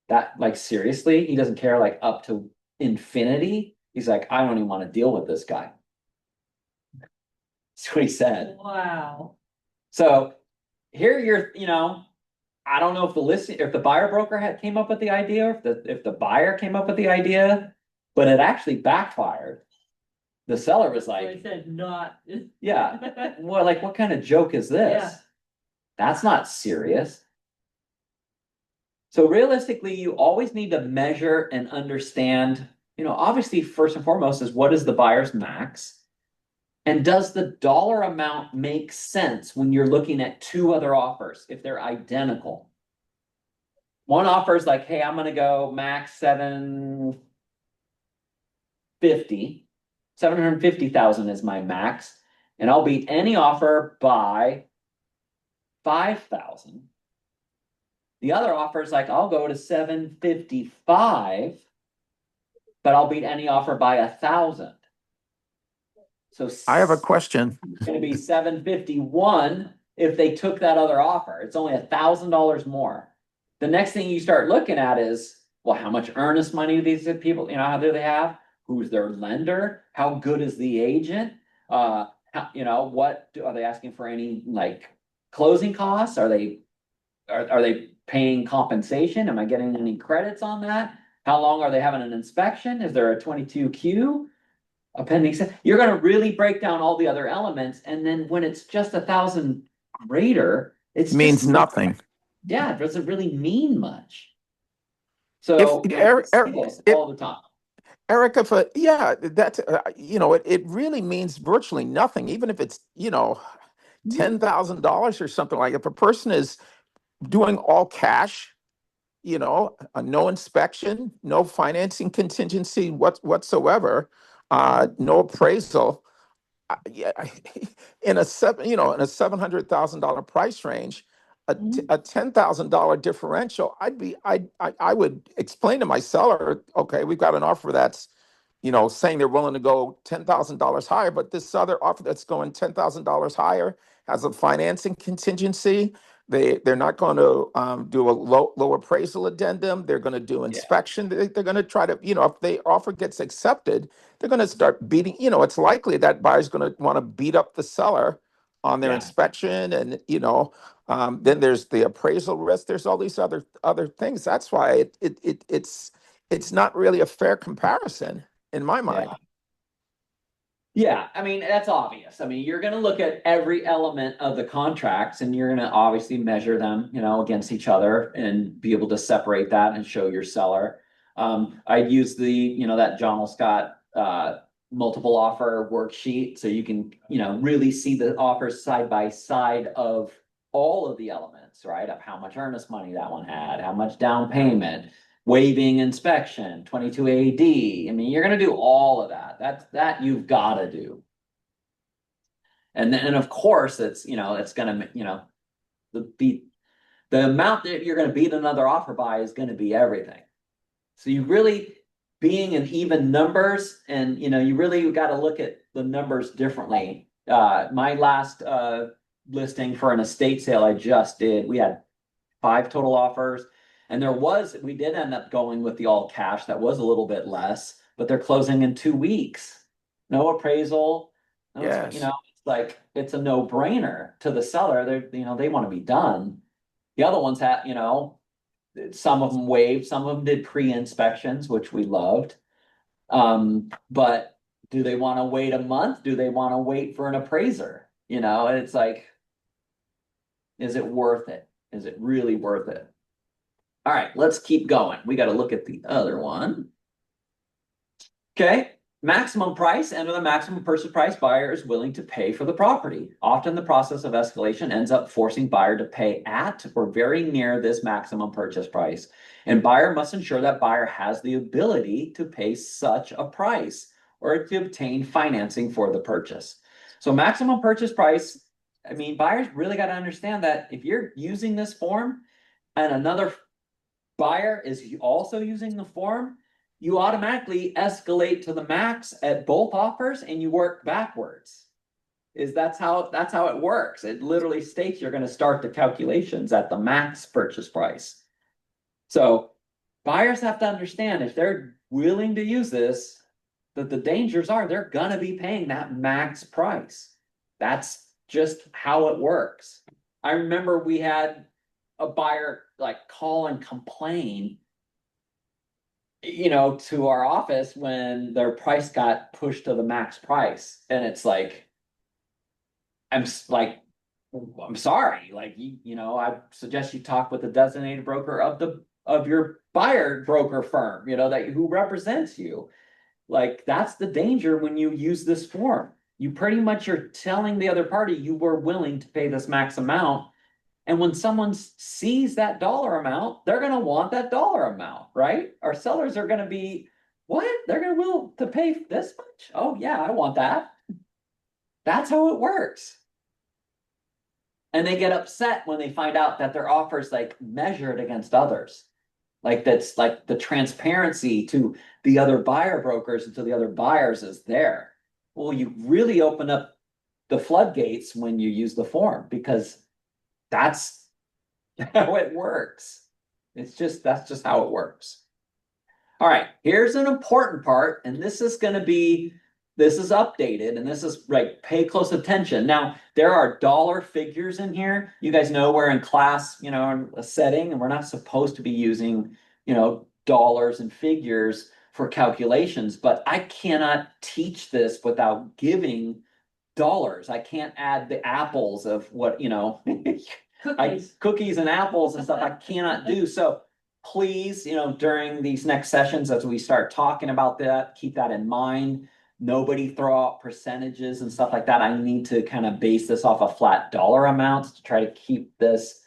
That, like, seriously? He doesn't care, like, up to infinity? He's like, I don't even want to deal with this guy. That's what he said. Wow. So here I don't know if the buyer broker came up with the idea, or if the buyer came up with the idea, but it actually backfired. The seller was I like, said not. yeah, well, like, what kind of joke is this? Yeah. That's not serious. So realistically, you always need to measure and understand, obviously, first and foremost is what is the buyer's max? And does the dollar amount make sense when you're looking at two other offers, if they're identical? One offer is like, hey, I'm gonna go max 750,000 is my max, and I'll beat any offer by 5,000. The other offer is like, I'll go to 755, but I'll beat any offer by 1,000. So I have a question. it's gonna be 751 if they took that other offer. It's only $1,000 more. The next thing you start looking at is, well, how much earnest money do these people, how do they have? Who's their lender? How good is the agent? What are they asking for, any like closing costs? Are they paying compensation? Am I getting any credits on that? How long are they having an inspection? Is there a 22Q? Appendix? You're gonna really break down all the other elements, and then when it's just 1,000 greater, it's Means just nothing. Yeah, it doesn't really mean much. If So I Eric, see this all the time. Eric, that's it really means virtually nothing, even if it's $10,000 or something. Like, if a person is doing all cash, no inspection, no financing contingency whatsoever, no appraisal, yeah, in a $700,000 price range, a $10,000 differential, I would explain to my seller, okay, we've got an offer that's, saying they're willing to go $10,000 higher, but this other offer that's going $10,000 higher has a financing contingency. They're not going to do a low appraisal addendum. They're going to do inspection. They're going to try to, if the offer gets accepted, they're going to start beating. It's likely that buyer's going to want to beat up the seller on their Yeah. inspection, and then there's the appraisal risk. There's all these other things. That's why it's not really a fair comparison in my mind. Yeah, I mean, that's obvious. I mean, you're gonna look at every element of the contracts and you're gonna obviously measure them, against each other and be able to separate that and show your seller. I'd use that John L. Scott multiple offer worksheet, so you can, really see the offers side by side of all of the elements, right? Of how much earnest money that one had, how much down payment, waiving inspection, 22 AD. I mean, you're gonna do all of that. That you've gotta do. And then, and of course, it's, it's gonna, the amount that you're gonna beat another offer by is gonna be everything. So you really, being in even numbers, and you really got to look at the numbers differently. My last listing for an estate sale I just did, we had 5 total offers, and we did end up going with the all cash. That was a little bit less, but they're closing in 2 weeks. No appraisal. No, Yes. it's like it's a no-brainer to the seller. They want to be done. The other ones had, some of them waived, some of them did pre-inspections, which we loved. But do they want to wait a month? Do they want to wait for an appraiser? It's like, is it worth it? Is it really worth it? All right, let's keep going. We got to look at the other one. Okay, maximum price, enter the maximum purchase price buyer is willing to pay for the property. Often the process of escalation ends up forcing buyer to pay at or very near this maximum purchase price. And buyer must ensure that buyer has the ability to pay such a price or to obtain financing for the purchase. So maximum purchase price, I mean, buyers really got to understand that if you're using this form and another buyer is also using the form, you automatically escalate to the max at both offers and you work backwards. That's how it works. It literally states you're going to start the calculations at the max purchase price. So buyers have to understand, if they're willing to use this, that the dangers are they're going to be paying that max price. That's just how it works. I remember we had a buyer like call and complain, to our office when their price got pushed to the max price. And it's like, I'm sorry, like, I suggest you talk with the designated broker of your buyer broker firm, who represents you. Like, that's the danger when you use this form. You pretty much are telling the other party you were willing to pay this max amount. And when someone sees that dollar amount, they're going to want that dollar amount, right? Our sellers are going to be, what? They're going to will to pay this much? Oh yeah, I want that. That's how it works. And they get upset when they find out that their offer is like measured against others. Like, that's like the transparency to the other buyer brokers and to the other buyers is there. Well, you really open up the floodgates when you use the form, because that's how it works. That's just how it works. All right, here's an important part, and this is updated, and this is like, pay close attention. Now, there are dollar figures in here. You guys know we're in class, in a setting, and we're not supposed to be using, dollars and figures for calculations, but I cannot teach this without giving dollars. I can't add the apples of what, cookies and apples and stuff I cannot do. So please, during these next sessions, as we start talking about that, keep that in mind. Nobody throw out percentages and stuff like that. I need to kind of base this off of flat dollar amounts to try to keep this,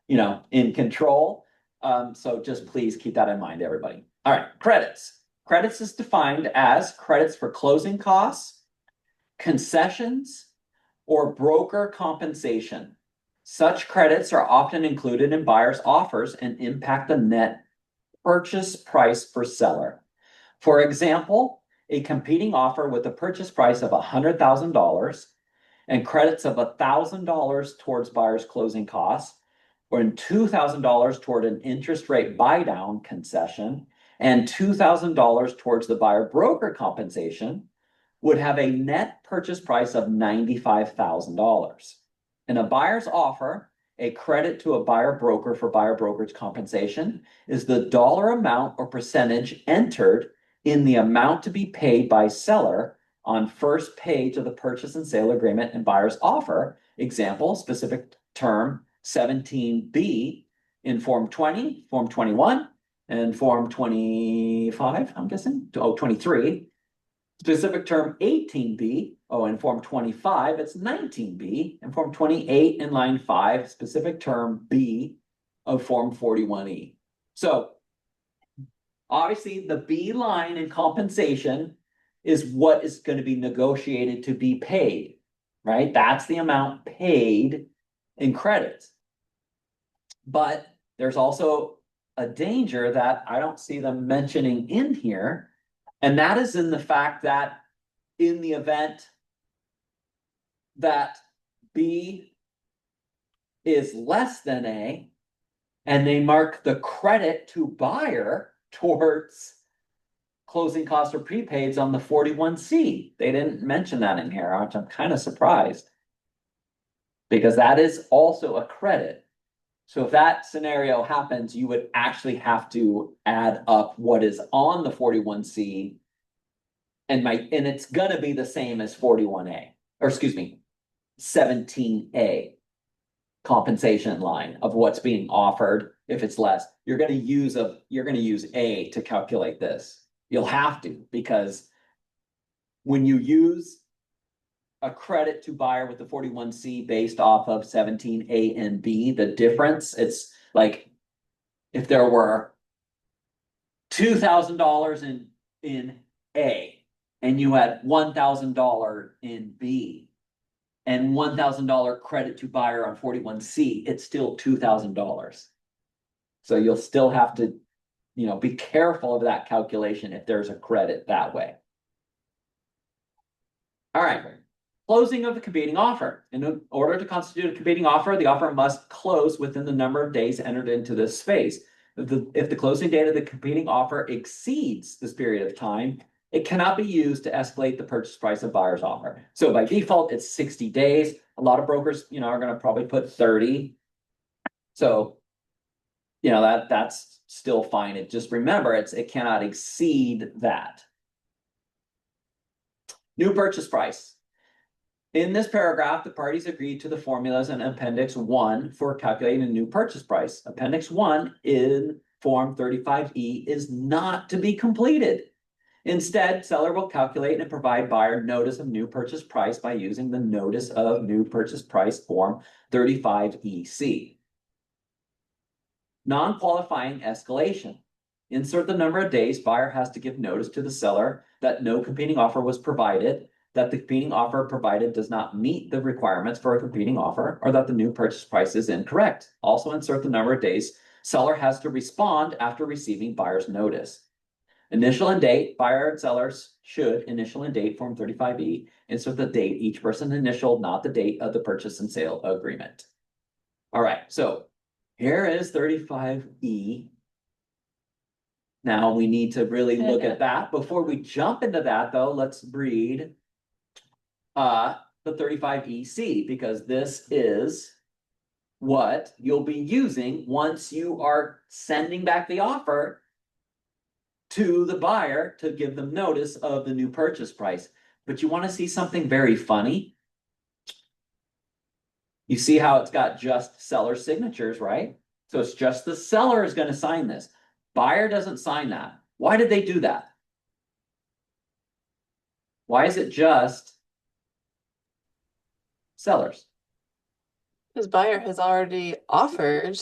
in control. So just please keep that in mind, everybody. All right, credits. Credits is defined as credits for closing costs, concessions, or broker compensation. Such credits are often included in buyer's offers and impact the net purchase price for seller. For example, a competing offer with a purchase price of $100,000 and credits of $1,000 towards buyer's closing costs, or $2,000 toward an interest rate buy down concession, and $2,000 towards the buyer broker compensation, would have a net purchase price of $95,000. In a buyer's offer, a credit to a buyer broker for buyer brokerage compensation is the dollar amount or percentage entered in the amount to be paid by seller on first page of the purchase and sale agreement and buyer's offer. Example, specific term 17B in Form 20, Form 21, and Form 25, I'm guessing, 23. Specific term 18B, in Form 25, it's 19B, and Form 28 in line 5, specific term B of Form 41E. So Obviously, the B line in compensation is what is going to be negotiated to be paid, right? That's the amount paid in credits. But there's also a danger that I don't see them mentioning in here, and that is in the fact that in the event that B is less than A, and they mark the credit to buyer towards closing costs or prepaids on the 41C. They didn't mention that in here, which I'm kind of surprised. Because that is also a credit. So if that scenario happens, you would actually have to add up what is on the 41C. And it's gonna be the same as 41A, or excuse me, 17A compensation line of what's being offered. If it's less, you're gonna use A to calculate this. You'll have to, because when you use a credit to buyer with the 41C based off of 17A and B, the difference, it's like if there were $2,000 in A and you had $1,000 in B and $1,000 credit to buyer on 41C, it's still $2,000. So you'll still have to, be careful of that calculation if there's a credit that way. All right. Closing of the competing offer. In order to constitute a competing offer, the offer must close within the number of days entered into this space. If the closing date of the competing offer exceeds this period of time, it cannot be used to escalate the purchase price of buyer's offer. So by default, it's 60 days. A lot of brokers, are going to probably put 30. So, that's still fine. It just remember, it cannot exceed that. New purchase price. In this paragraph, the parties agreed to the formulas in Appendix 1 for calculating a new purchase price. Appendix 1 in Form 35E is not to be completed. Instead, seller will calculate and provide buyer notice of new purchase price by using the Notice of New Purchase Price Form 35EC. Non-qualifying escalation. Insert the number of days buyer has to give notice to the seller that no competing offer was provided, that the competing offer provided does not meet the requirements for a competing offer, or that the new purchase price is incorrect. Also insert the number of days seller has to respond after receiving buyer's notice. Initial and date, buyer and sellers should initial and date Form 35E. Insert the date each person initialed, not the date of the purchase and sale agreement. All right, so here is 35E. Now we need to really look at that. Before we jump into that though, let's read the 35EC, because this is what you'll be using once you are sending back the offer to the buyer to give them notice of the new purchase price. But you want to see something very funny? You see how it's got just seller signatures, right? So it's just the seller is going to sign this. Buyer doesn't sign that. Why did they do that? Why is it just sellers? Because buyer has already offered,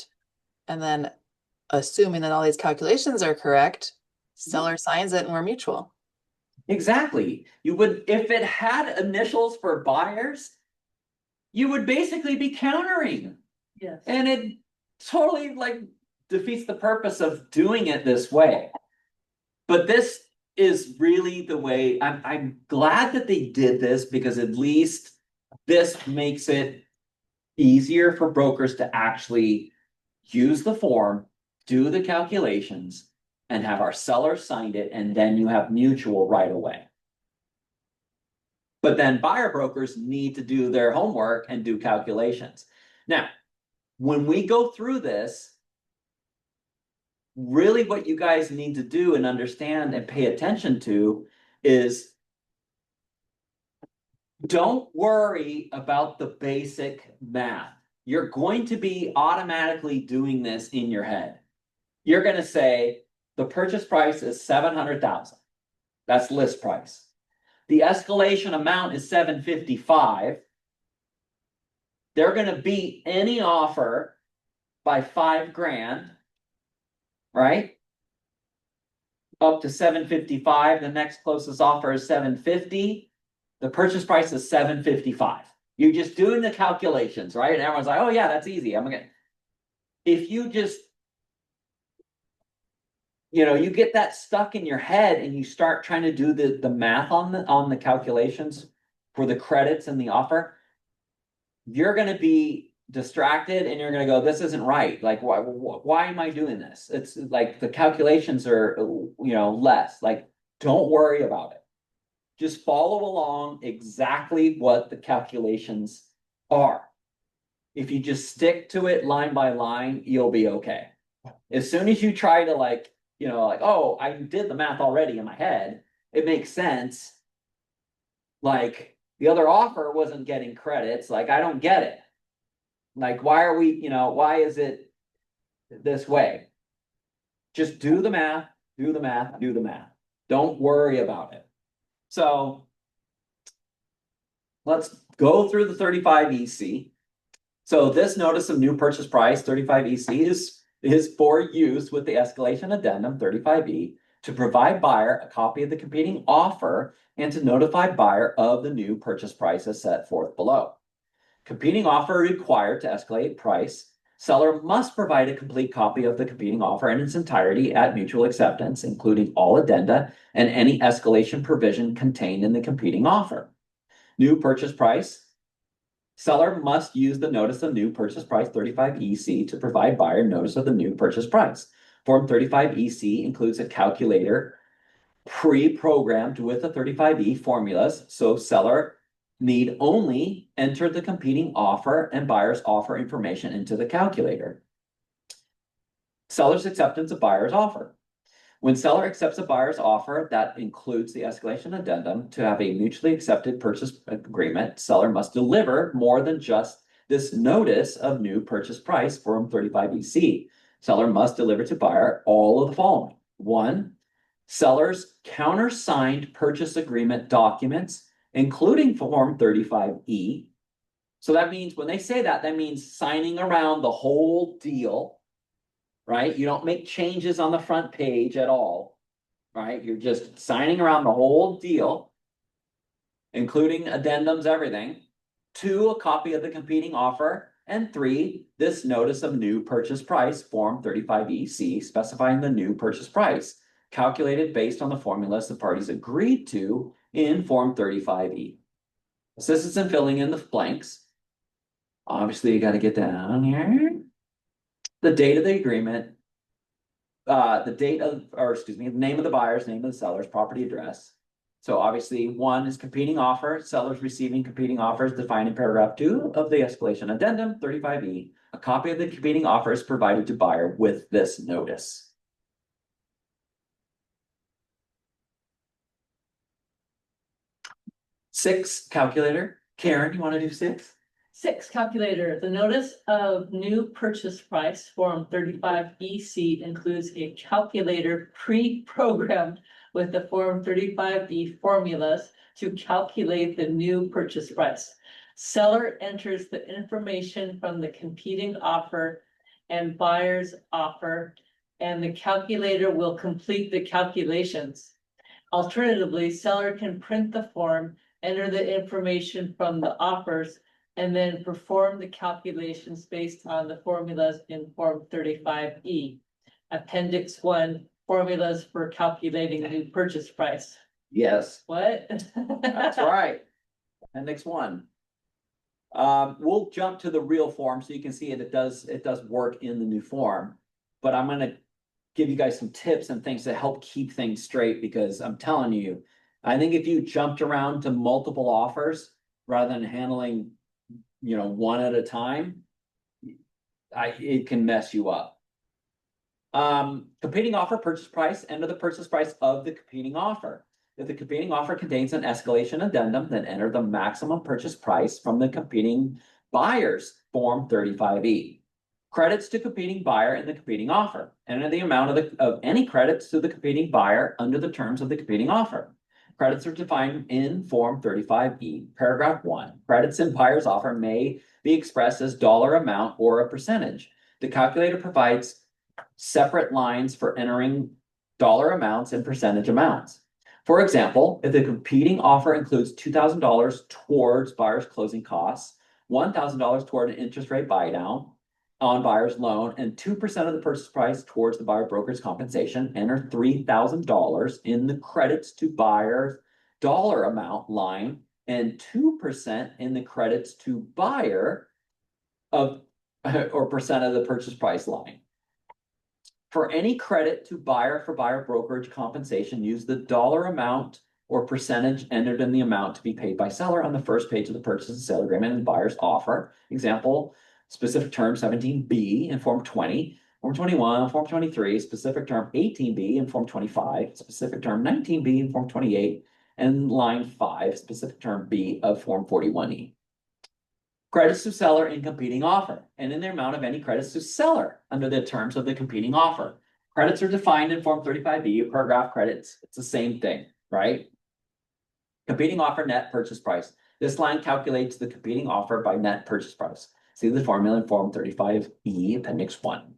and then assuming that all these calculations are correct, seller signs it and we're mutual. Exactly. You would, if it had initials for buyers, you would basically be countering. Yes. And it totally defeats the purpose of doing it this way. But this is really the way. I'm glad that they did this, because at least this makes it easier for brokers to actually use the form, do the calculations, and have our seller signed it, and then you have mutual right away. But then buyer brokers need to do their homework and do calculations. Now, when we go through this, really what you guys need to do and understand and pay attention to is don't worry about the basic math. You're going to be automatically doing this in your head. You're going to say the purchase price is $700,000. That's list price. The escalation amount is $755,000. They're going to beat any offer by $5,000, right? up to 755. The next closest offer is 750. The purchase price is 755. You're just doing the calculations, right? And everyone's like, oh yeah, that's easy. If you just, you get that stuck in your head and you start trying to do the math on the calculations for the credits and the offer, you're going to be distracted and you're going to go, this isn't right. Like, why am I doing this? It's like the calculations are, less. Like, don't worry about it. Just follow along exactly what the calculations are. If you just stick to it line by line, you'll be okay. As soon as you try to oh, I did the math already in my head, it makes sense. Like the other offer wasn't getting credits. Like, I don't get it. Like, why is it this way? Just do the math, do the math, do the math. Don't worry about it. So let's go through the 35 EC. So this notice of new purchase price, 35 EC, is for use with the escalation addendum 35E to provide buyer a copy of the competing offer and to notify buyer of the new purchase price as set forth below. Competing offer required to escalate price. Seller must provide a complete copy of the competing offer in its entirety at mutual acceptance, including all addenda and any escalation provision contained in the competing offer. New purchase price. Seller must use the notice of new purchase price 35 EC to provide buyer notice of the new purchase price. Form 35 EC includes a calculator pre-programmed with the 35E formulas, so seller need only enter the competing offer and buyer's offer information into the calculator. Seller's acceptance of buyer's offer. When seller accepts a buyer's offer that includes the escalation addendum to have a mutually accepted purchase agreement, seller must deliver more than just this notice of new purchase price, Form 35 EC. Seller must deliver to buyer all of the following. 1, seller's countersigned purchase agreement documents, including Form 35E. So that means when they say that means signing around the whole deal. Right? You don't make changes on the front page at all, right? You're just signing around the whole deal, including addendums, everything. 2, a copy of the competing offer. And 3, this notice of new purchase price, Form 35 EC, specifying the new purchase price, calculated based on the formulas the parties agreed to in Form 35E. Assistance in filling in the blanks. Obviously, you got to get down here. The date of the agreement, the name of the buyers, name of the sellers, property address. So obviously 1 is competing offer, sellers receiving competing offers defined in paragraph 2 of the escalation addendum 35E. A copy of the competing offer is provided to buyer with this notice. Six, calculator. Karen, you want to do 6? 6, calculator. The notice of new purchase price, Form 35 EC, includes a calculator pre-programmed with the Form 35E formulas to calculate the new purchase price. Seller enters the information from the competing offer and buyer's offer, and the calculator will complete the calculations. Alternatively, seller can print the form, enter the information from the offers, and then perform the calculations based on the formulas in Form 35E. Appendix 1, formulas for calculating new purchase price. Yes. What? That's right. Appendix 1. We'll jump to the real form so you can see it does work in the new form. But I'm going to give you guys some tips and things to help keep things straight, because I'm telling you, I think if you jumped around to multiple offers rather than handling one at a time, it can mess you up. Competing offer purchase price, enter the purchase price of the competing offer. If the competing offer contains an escalation addendum, then enter the maximum purchase price from the competing buyer's Form 35E. Credits to competing buyer in the competing offer. Enter the amount of any credits to the competing buyer under the terms of the competing offer. Credits are defined in Form 35E, paragraph 1. Credits in buyer's offer may be expressed as dollar amount or a percentage. The calculator provides separate lines for entering dollar amounts and percentage amounts. For example, if the competing offer includes $2,000 towards buyer's closing costs, $1,000 toward an interest rate buy down on buyer's loan, and 2% of the purchase price towards the buyer broker's compensation, enter $3,000 in the credits to buyer's dollar amount line and 2% in the credits to buyer of or percent of the purchase price line. For any credit to buyer for buyer brokerage compensation, use the dollar amount or percentage entered in the amount to be paid by seller on the first page of the purchase and sale agreement and buyer's offer. Example, specific term 17B in Form 20, Form 21, Form 23, specific term 18B in Form 25, specific term 19B in Form 28, and line 5, specific term B of Form 41E. Credits to seller in competing offer, and in the amount of any credits to seller under the terms of the competing offer. Credits are defined in Form 35E, paragraph credits. It's the same thing, right? Competing offer net purchase price. This line calculates the competing offer by net purchase price. See the formula in Form 35E, Appendix 1.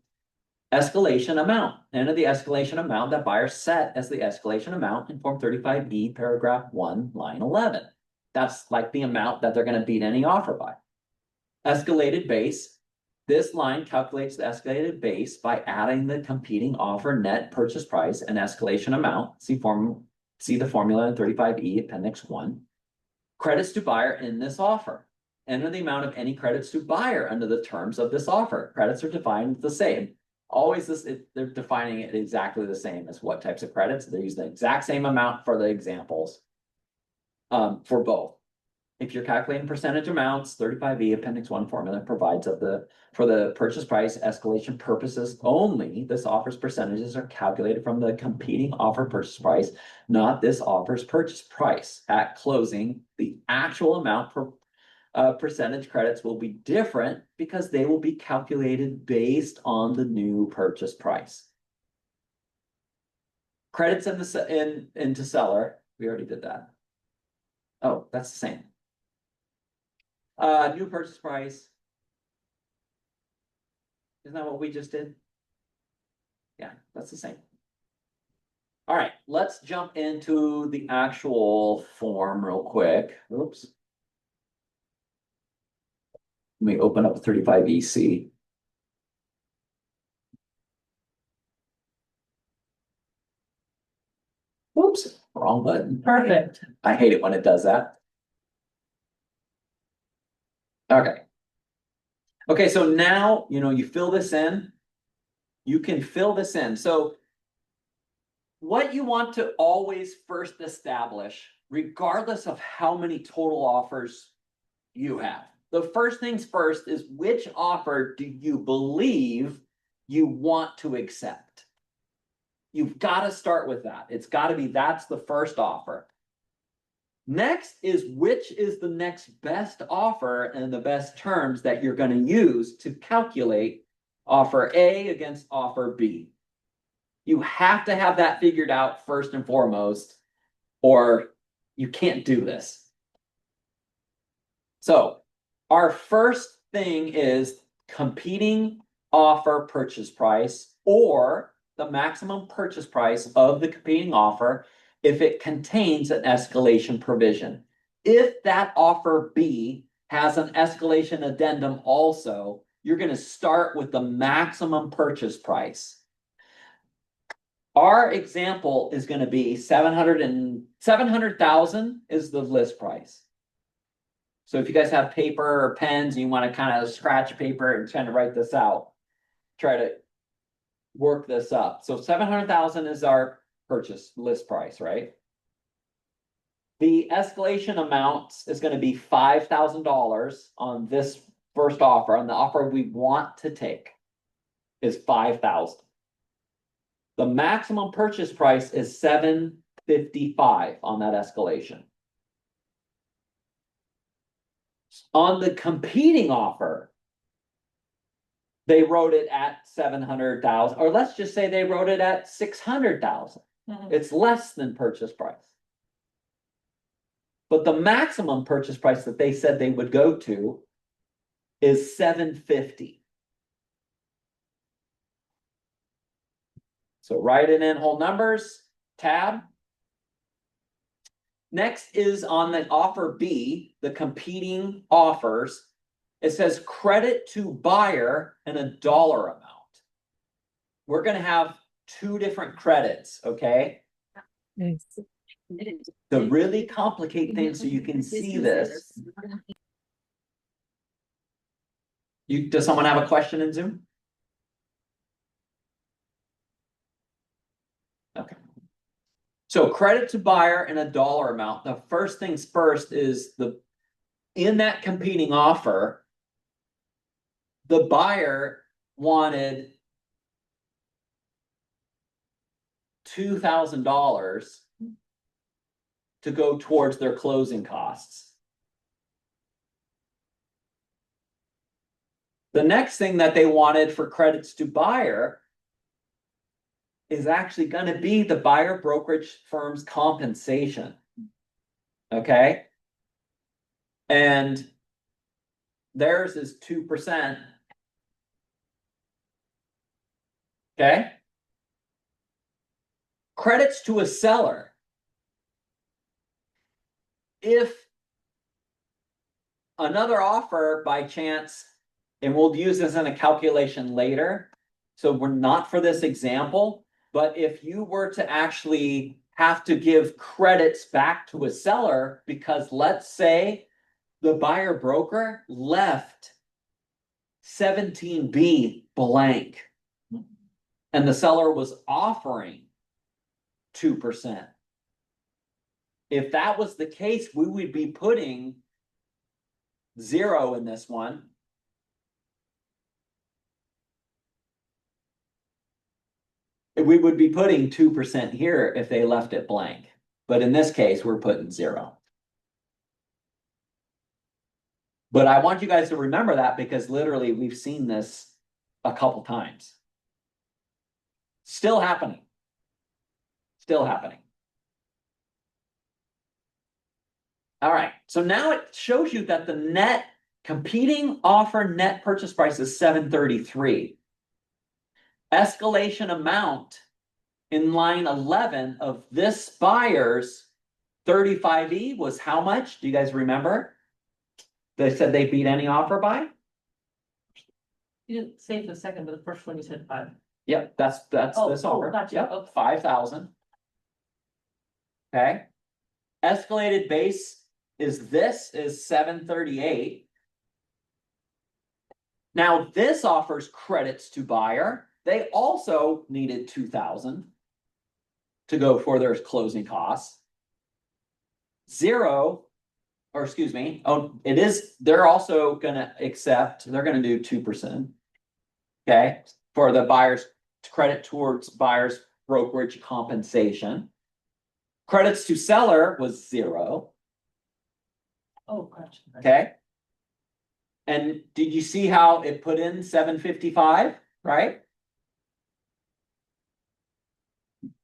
Escalation amount. Enter the escalation amount that buyer set as the escalation amount in Form 35E, paragraph 1, line 11. That's like the amount that they're going to beat any offer by. Escalated base. This line calculates the escalated base by adding the competing offer net purchase price and escalation amount. See the formula in 35E, Appendix 1. Credits to buyer in this offer. Enter the amount of any credits to buyer under the terms of this offer. Credits are defined the same. Always they're defining it exactly the same as what types of credits. They use the exact same amount for the examples for both. If you're calculating percentage amounts, 35E Appendix 1 formula provides for the purchase price escalation purposes only, this offer's percentages are calculated from the competing offer purchase price, not this offer's purchase price. At closing, the actual amount for percentage credits will be different because they will be calculated based on the new purchase price. Credits into seller, we already did that. Oh, that's the same. New purchase price. Isn't that what we just did? Yeah, that's the same. All right, let's jump into the actual form real quick. Oops. Let me open up 35EC. Oops, wrong button. Perfect. I hate it when it does that. Okay. Okay, so now, you fill this in. You can fill this in. So what you want to always first establish, regardless of how many total offers you have, the first things first is which offer do you believe you want to accept? You've got to start with that. It's got to be, that's the first offer. Next is which is the next best offer and the best terms that you're going to use to calculate offer A against offer B. You have to have that figured out first and foremost, or you can't do this. So our first thing is competing offer purchase price, or the maximum purchase price of the competing offer if it contains an escalation provision. If that offer B has an escalation addendum also, you're going to start with the maximum purchase price. Our example is going to be 700,000 is the list price. So if you guys have paper or pens, and you want to kind of scratch paper and try to write this out, try to work this up. So 700,000 is our purchase list price, right? The escalation amount is going to be $5,000 on this first offer. On the offer we want to take is $5,000. The maximum purchase price is $755 on that escalation. On the competing offer, they wrote it at 700,000, or let's just say they wrote it at 600,000. It's less than purchase price. But the maximum purchase price that they said they would go to is $750. So write it in whole numbers, tab. Next is on the offer B, the competing offers. It says credit to buyer and a dollar amount. We're gonna have two different credits, okay? To really complicate things so you can see this. Does someone have a question in Zoom? Okay. So credit to buyer and a dollar amount. The first things first is in that competing offer, the buyer wanted $2,000 to go towards their closing costs. The next thing that they wanted for credits to buyer is actually going to be the buyer brokerage firm's compensation. Okay. And theirs is 2%. Okay. Credits to a seller. If another offer by chance, and we'll use this in a calculation later, so we're not for this example, but if you were to actually have to give credits back to a seller, because let's say the buyer broker left 17B blank and the seller was offering 2%. If that was the case, we would be putting 0 in this one. We would be putting 2% here if they left it blank. But in this case, we're putting 0. But I want you guys to remember that because literally we've seen this a couple times. Still happening. Still happening. All right, so now it shows you that the net competing offer net purchase price is 733. Escalation amount in line 11 of this buyer's 35E was how much? Do you guys remember? They said they beat any offer by? You didn't say for the second, but the first one you said 5. Yep, that's Oh, this oh, offer. gotcha. Yep, Okay. 5,000. Okay. Escalated base is 738. Now this offers credits to buyer. They also needed 2,000 to go for their closing costs. 0, or excuse me, they're also gonna accept, they're gonna do 2%. Okay, for the buyer's credit towards buyer's brokerage compensation. Credits to seller was 0. Oh, gotcha. Okay. And did you see how it put in 755, right?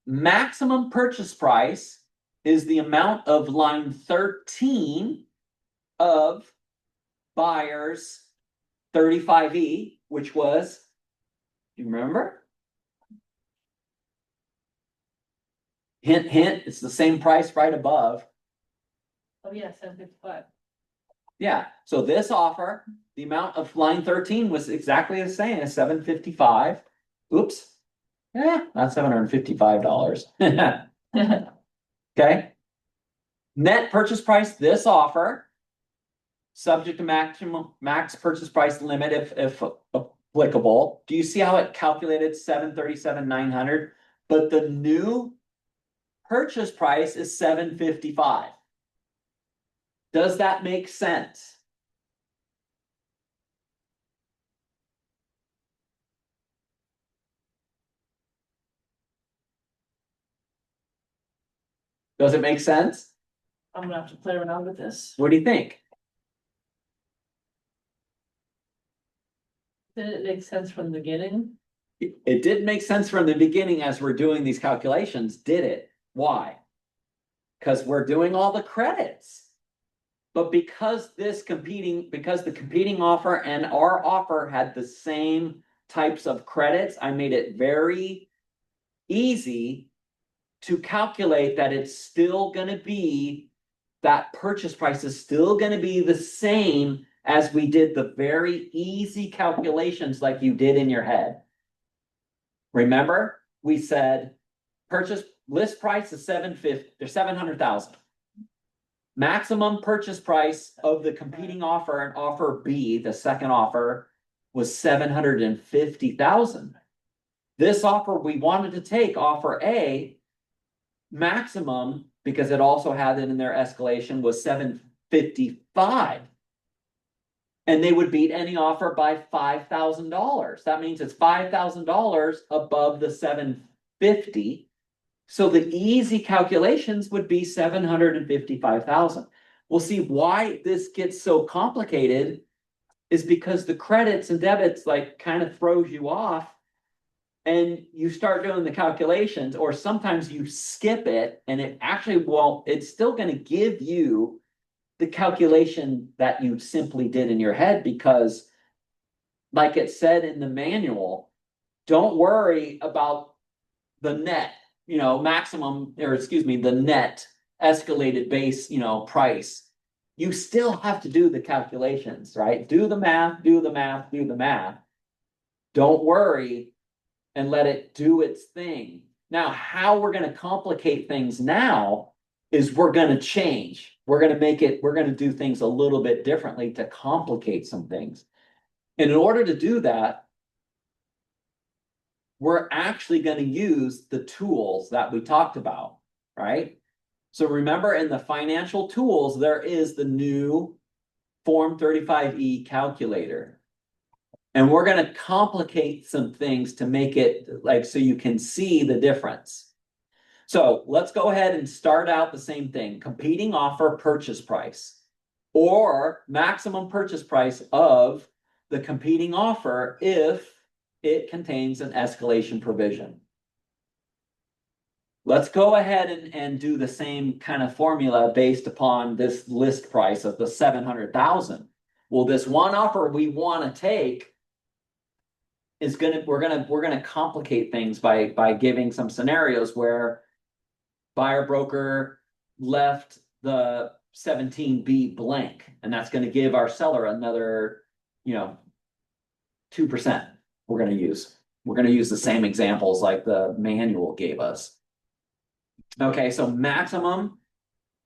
Maximum purchase price is the amount of line 13 of buyer's 35E, which was, do you remember? Hint, hint, it's the same price right above. Oh, yeah, 755. Yeah, so this offer, the amount of line 13 was exactly the same as 755. Oops. Not $755. Okay. Net purchase price, this offer, subject to max purchase price limit if applicable. Do you see how it calculated 737,900? But the new purchase price is 755. Does that make sense? Does it make sense? I'm gonna have to play around with this. What do you think? Did it make sense from the beginning? It did make sense from the beginning as we're doing these calculations, did it? Why? Because we're doing all the credits. But because the competing offer and our offer had the same types of credits, I made it very easy to calculate that it's still gonna be, that purchase price is still gonna be the same as we did the very easy calculations like you did in your head. Remember, we said purchase list price is 750, or 700,000. Maximum purchase price of the competing offer and offer B, the second offer, was 750,000. This offer we wanted to take, offer A, maximum, because it also had it in their escalation, was 755. And they would beat any offer by $5,000. That means it's $5,000 above the 750. So the easy calculations would be 755,000. We'll see why this gets so complicated is because the credits and debits like kind of throws you off, and you start doing the calculations, or sometimes you skip it and it actually won't, it's still going to give you the calculation that you simply did in your head, because like it said in the manual, don't worry about the net, maximum, or excuse me, the net escalated base, price. You still have to do the calculations, right? Do the math, do the math, do the math. Don't worry and let it do its thing. Now, how we're going to complicate things now is we're going to change. We're going to do things a little bit differently to complicate some things. And in order to do that, we're actually going to use the tools that we talked about, right? So remember, in the financial tools, there is the new Form 35E calculator. And we're going to complicate some things to make it like so you can see the difference. So let's go ahead and start out the same thing. Competing offer purchase price, or maximum purchase price of the competing offer if it contains an escalation provision. Let's go ahead and do the same kind of formula based upon this list price of the 700,000. Well, this one offer we want to take is we're gonna complicate things by giving some scenarios where buyer broker left the 17B blank, and that's going to give our seller another 2%. We're going to use the same examples like the manual gave us. Okay, so maximum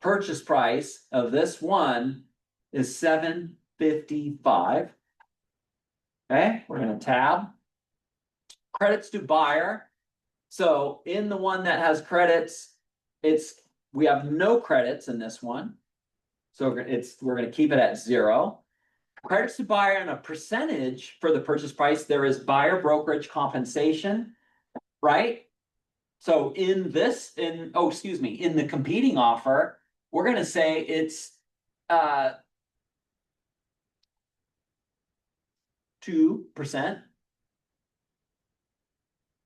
purchase price of this one is 755. Okay, we're going to tab credits to buyer. So in the one that has credits, we have no credits in this one. So we're going to keep it at 0. Credits to buyer and a percentage for the purchase price. There is buyer brokerage compensation, right? So in the competing offer, we're going to say it's 2%.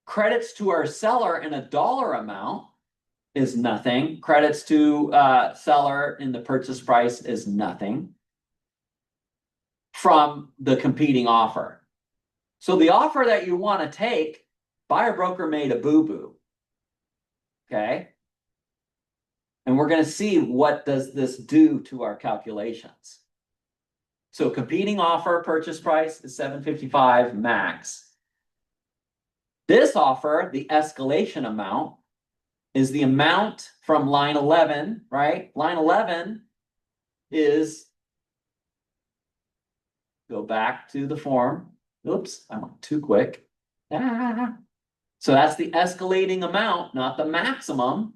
Credits to our seller in a dollar amount is nothing. Credits to seller in the purchase price is nothing from the competing offer. So the offer that you want to take, buyer broker made a boo-boo. Okay. And we're going to see what does this do to our calculations. So competing offer purchase price is 755 max. This offer, the escalation amount, is the amount from line 11, right? Line 11 is, go back to the form. Oops, I went too quick. So that's the escalating amount, not the maximum.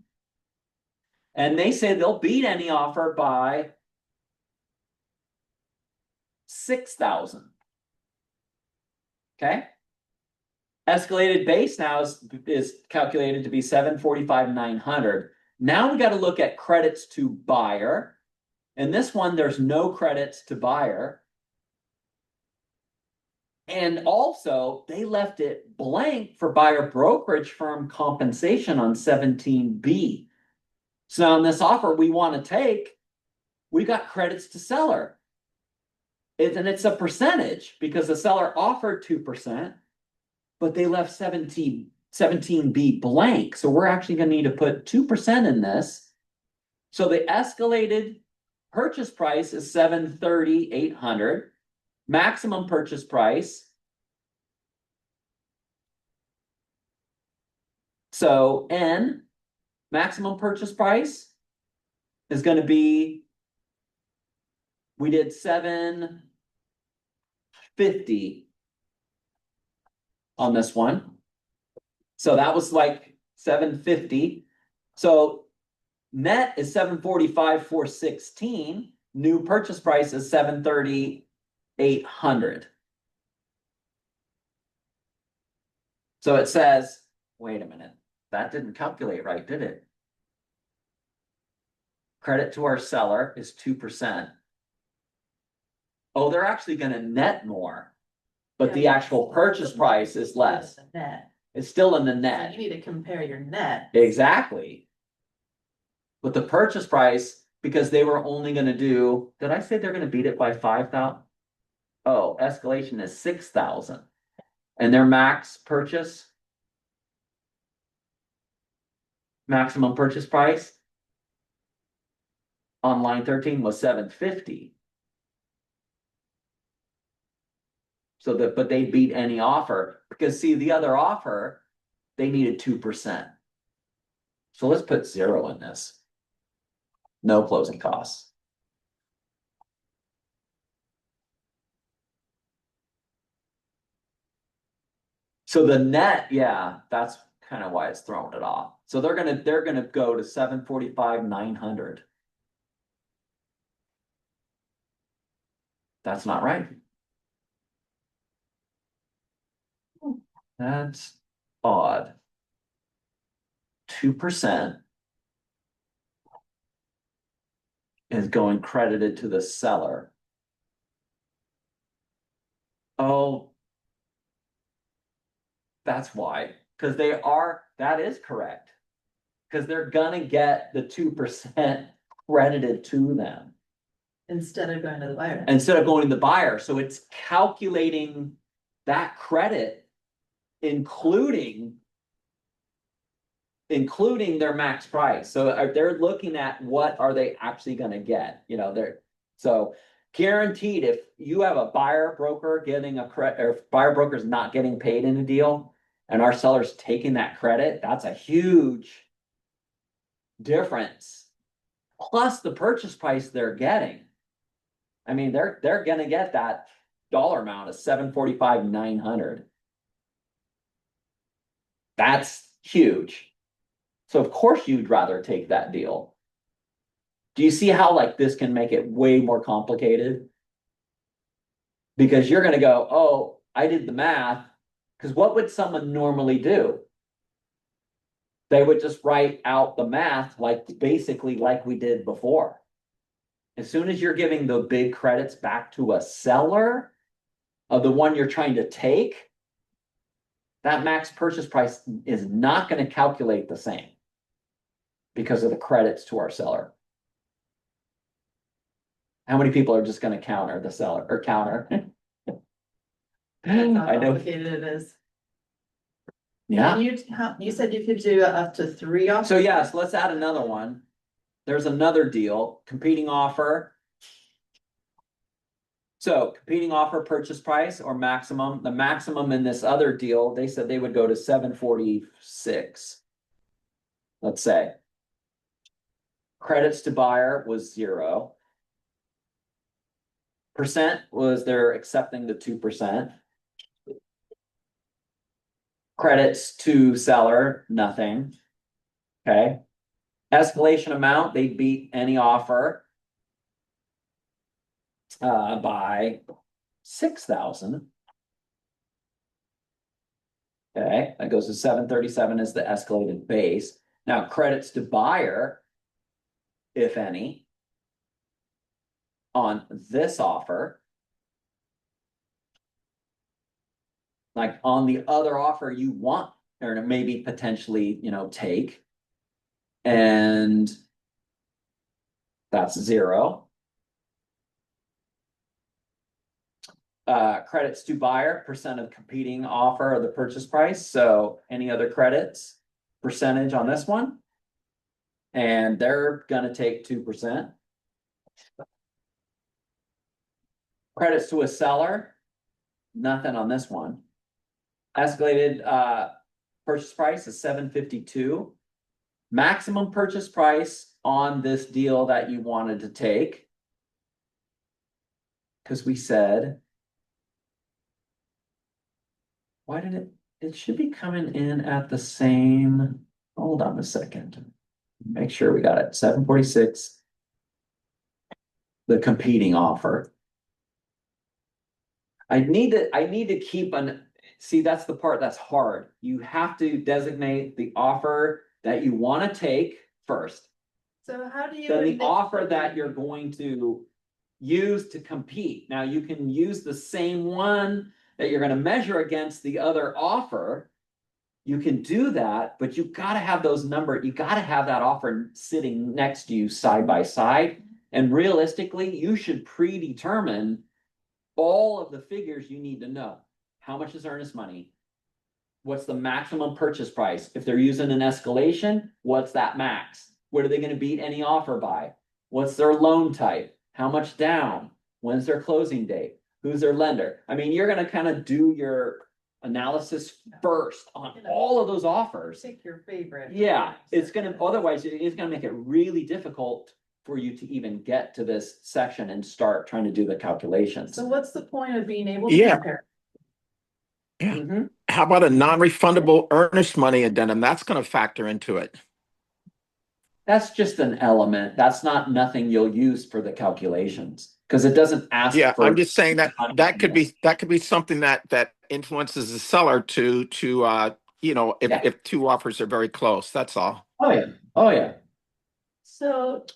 And they say they'll beat any offer by 6,000. Okay. Escalated base now is calculated to be 745,900. Now we got to look at credits to buyer. And this one, there's no credits to buyer. And also, they left it blank for buyer brokerage firm compensation on 17B. So now in this offer we want to take, we got credits to seller. And it's a percentage because the seller offered 2%. But they left 17B 17B blank, so we're actually gonna need to put 2% in this. So the escalated purchase price is 730,800. Maximum purchase price. So N, maximum purchase price is gonna be, we did 750 on this one. So that was like 750. So net is 745,416. New purchase price is 730,800. So it says, wait a minute, that didn't calculate right, did it? Credit to our seller is 2%. Oh, they're actually gonna net more, but the actual purchase price is less. Net. It's still in the So net. you need to compare your net. Exactly. But the purchase price, because they were only gonna do, did I say they're gonna beat it by 5,000? Oh, escalation is 6,000. And their max purchase? Maximum purchase price? On line 13 was 750. So that, but they beat any offer, because see, the other offer, they needed 2%. So let's put 0 in this. No closing costs. So the net, yeah, that's kind of why it's throwing it off. So they're gonna go to 745,900. That's not right. That's odd. 2% is going credited to the seller. Oh, that's why, because that is correct. Because they're gonna get the 2% credited to them Instead of going to the buyer. instead of going to the buyer. So it's calculating that credit, including their max price. So they're looking at what are they actually gonna get, so guaranteed, if you have a buyer broker getting a credit, or if buyer broker's not getting paid in a deal and our seller's taking that credit, that's a huge difference. Plus the purchase price they're getting. I mean, they're gonna get that dollar amount of 745,900. That's huge. So of course you'd rather take that deal. Do you see how like this can make it way more complicated? Because you're gonna go, oh, I did the math. Because what would someone normally do? They would just write out the math basically like we did before. As soon as you're giving the big credits back to a seller of the one you're trying to take, that max purchase price is not going to calculate the same because of the credits to our seller. How many people are just going to counter the seller or counter? That's how I know. complicated it is. Yeah. You said you could do up to 3 offers? So yes, let's add another one. There's another deal, competing offer. So competing offer purchase price or maximum, the maximum in this other deal, they said they would go to 746. Let's say. Credits to buyer was 0. Percent was they're accepting the 2%. Credits to seller, nothing. Okay. Escalation amount, they beat any offer by 6,000. Okay, that goes to 737 as the escalated base. Now credits to buyer, if any, on this offer. Like on the other offer you want, or maybe potentially, take. And that's 0. credits to buyer, percent of competing offer of the purchase price. So any other credits, percentage on this one. And they're gonna take 2%. Credits to a seller, nothing on this one. Escalated purchase price is $752. Maximum purchase price on this deal that you wanted to take. Because we said. Why did it should be coming in at the same, hold on a second. Make sure we got it, 746. The competing offer. I need to keep see, that's the part that's hard. You have to designate the offer that you want to take first. So how do you? Then the offer that you're going to use to compete. Now you can use the same one that you're going to measure against the other offer. You can do that, but you've got to have those numbers. You got to have that offer sitting next to you side by side. And realistically, you should predetermine all of the figures you need to know. How much is earnest money? What's the maximum purchase price? If they're using an escalation, what's that max? What are they going to beat any offer by? What's their loan type? How much down? When's their closing date? Who's their lender? I mean, you're going to kind of do your analysis first on all of those offers. Pick your favorite. Yeah, it's gonna, otherwise it's gonna make it really difficult for you to even get to this section and start trying to do the calculations. So what's the point of being able Yeah. compare? Mhm. How about a non-refundable earnest money addendum? That's going to factor into it. That's just an element. That's not nothing you'll use for the calculations. Cause it doesn't ask Yeah, for. I'm just saying that that could be something that influences the seller to Yeah. if two offers are very close. That's all. Oh, yeah, oh, yeah. So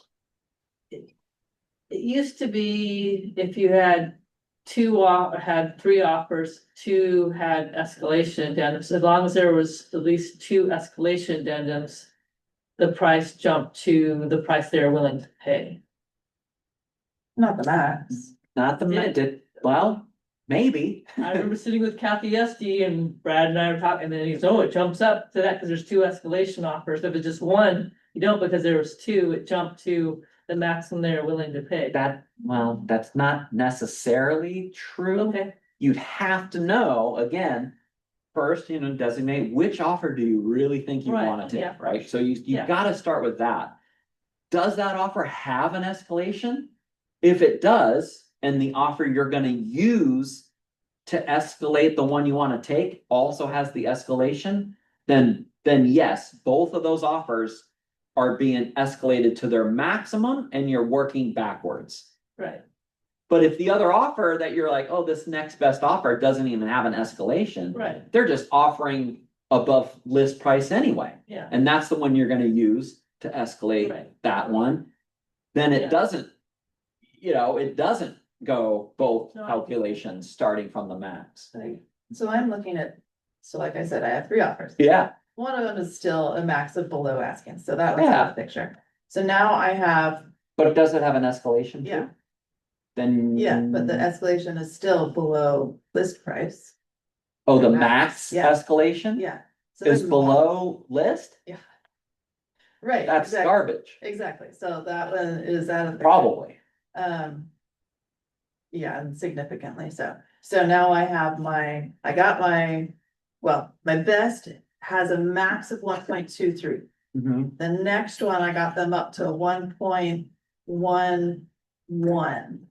it used to be if you had had 3 offers, 2 had escalation addendums, as long as there was at least 2 escalation addendums, the price jumped to the price they're willing to pay. Not the max. Not the Did. did, well, maybe. I remember sitting with Kathy Esty and Brad and I were talking, and then he goes, oh, it jumps up to that because there's 2 escalation offers. If it's just one, you don't, because there was 2, it jumped to the maximum they're willing to pay. Well, that's not necessarily true. Okay, You'd have to know, again, first, designate which offer do you really think you Right, want to yeah. take, right? So you Yeah. gotta start with that. Does that offer have an escalation? If it does, and the offer you're gonna use to escalate the one you want to take also has the escalation, then yes, both of those offers are being escalated to their maximum and you're working backwards. right, But if the other offer that you're like, oh, this next best offer doesn't even have an escalation, right, they're just offering above list price anyway. yeah, And that's the one you're gonna use to escalate Right. that one. Then it Yeah. doesn't, it doesn't go both No. calculations starting from the max. So I'm looking at, so like I said, I have 3 offers. Yeah, One of them is still a max of below asking, so that was Yeah. out of the picture. So now I have, but does it have an escalation Yeah. too? Then. yeah, but the escalation is still below list price. Oh, the the max max, yeah. escalation Yeah. So is there's below list? Right. That's exactly. garbage, Exactly, so that one is out of the. probably. Yeah, and significantly so. So now I have well, my best has a max of 1.23. Mhm. The next one, I got them up to 1.11.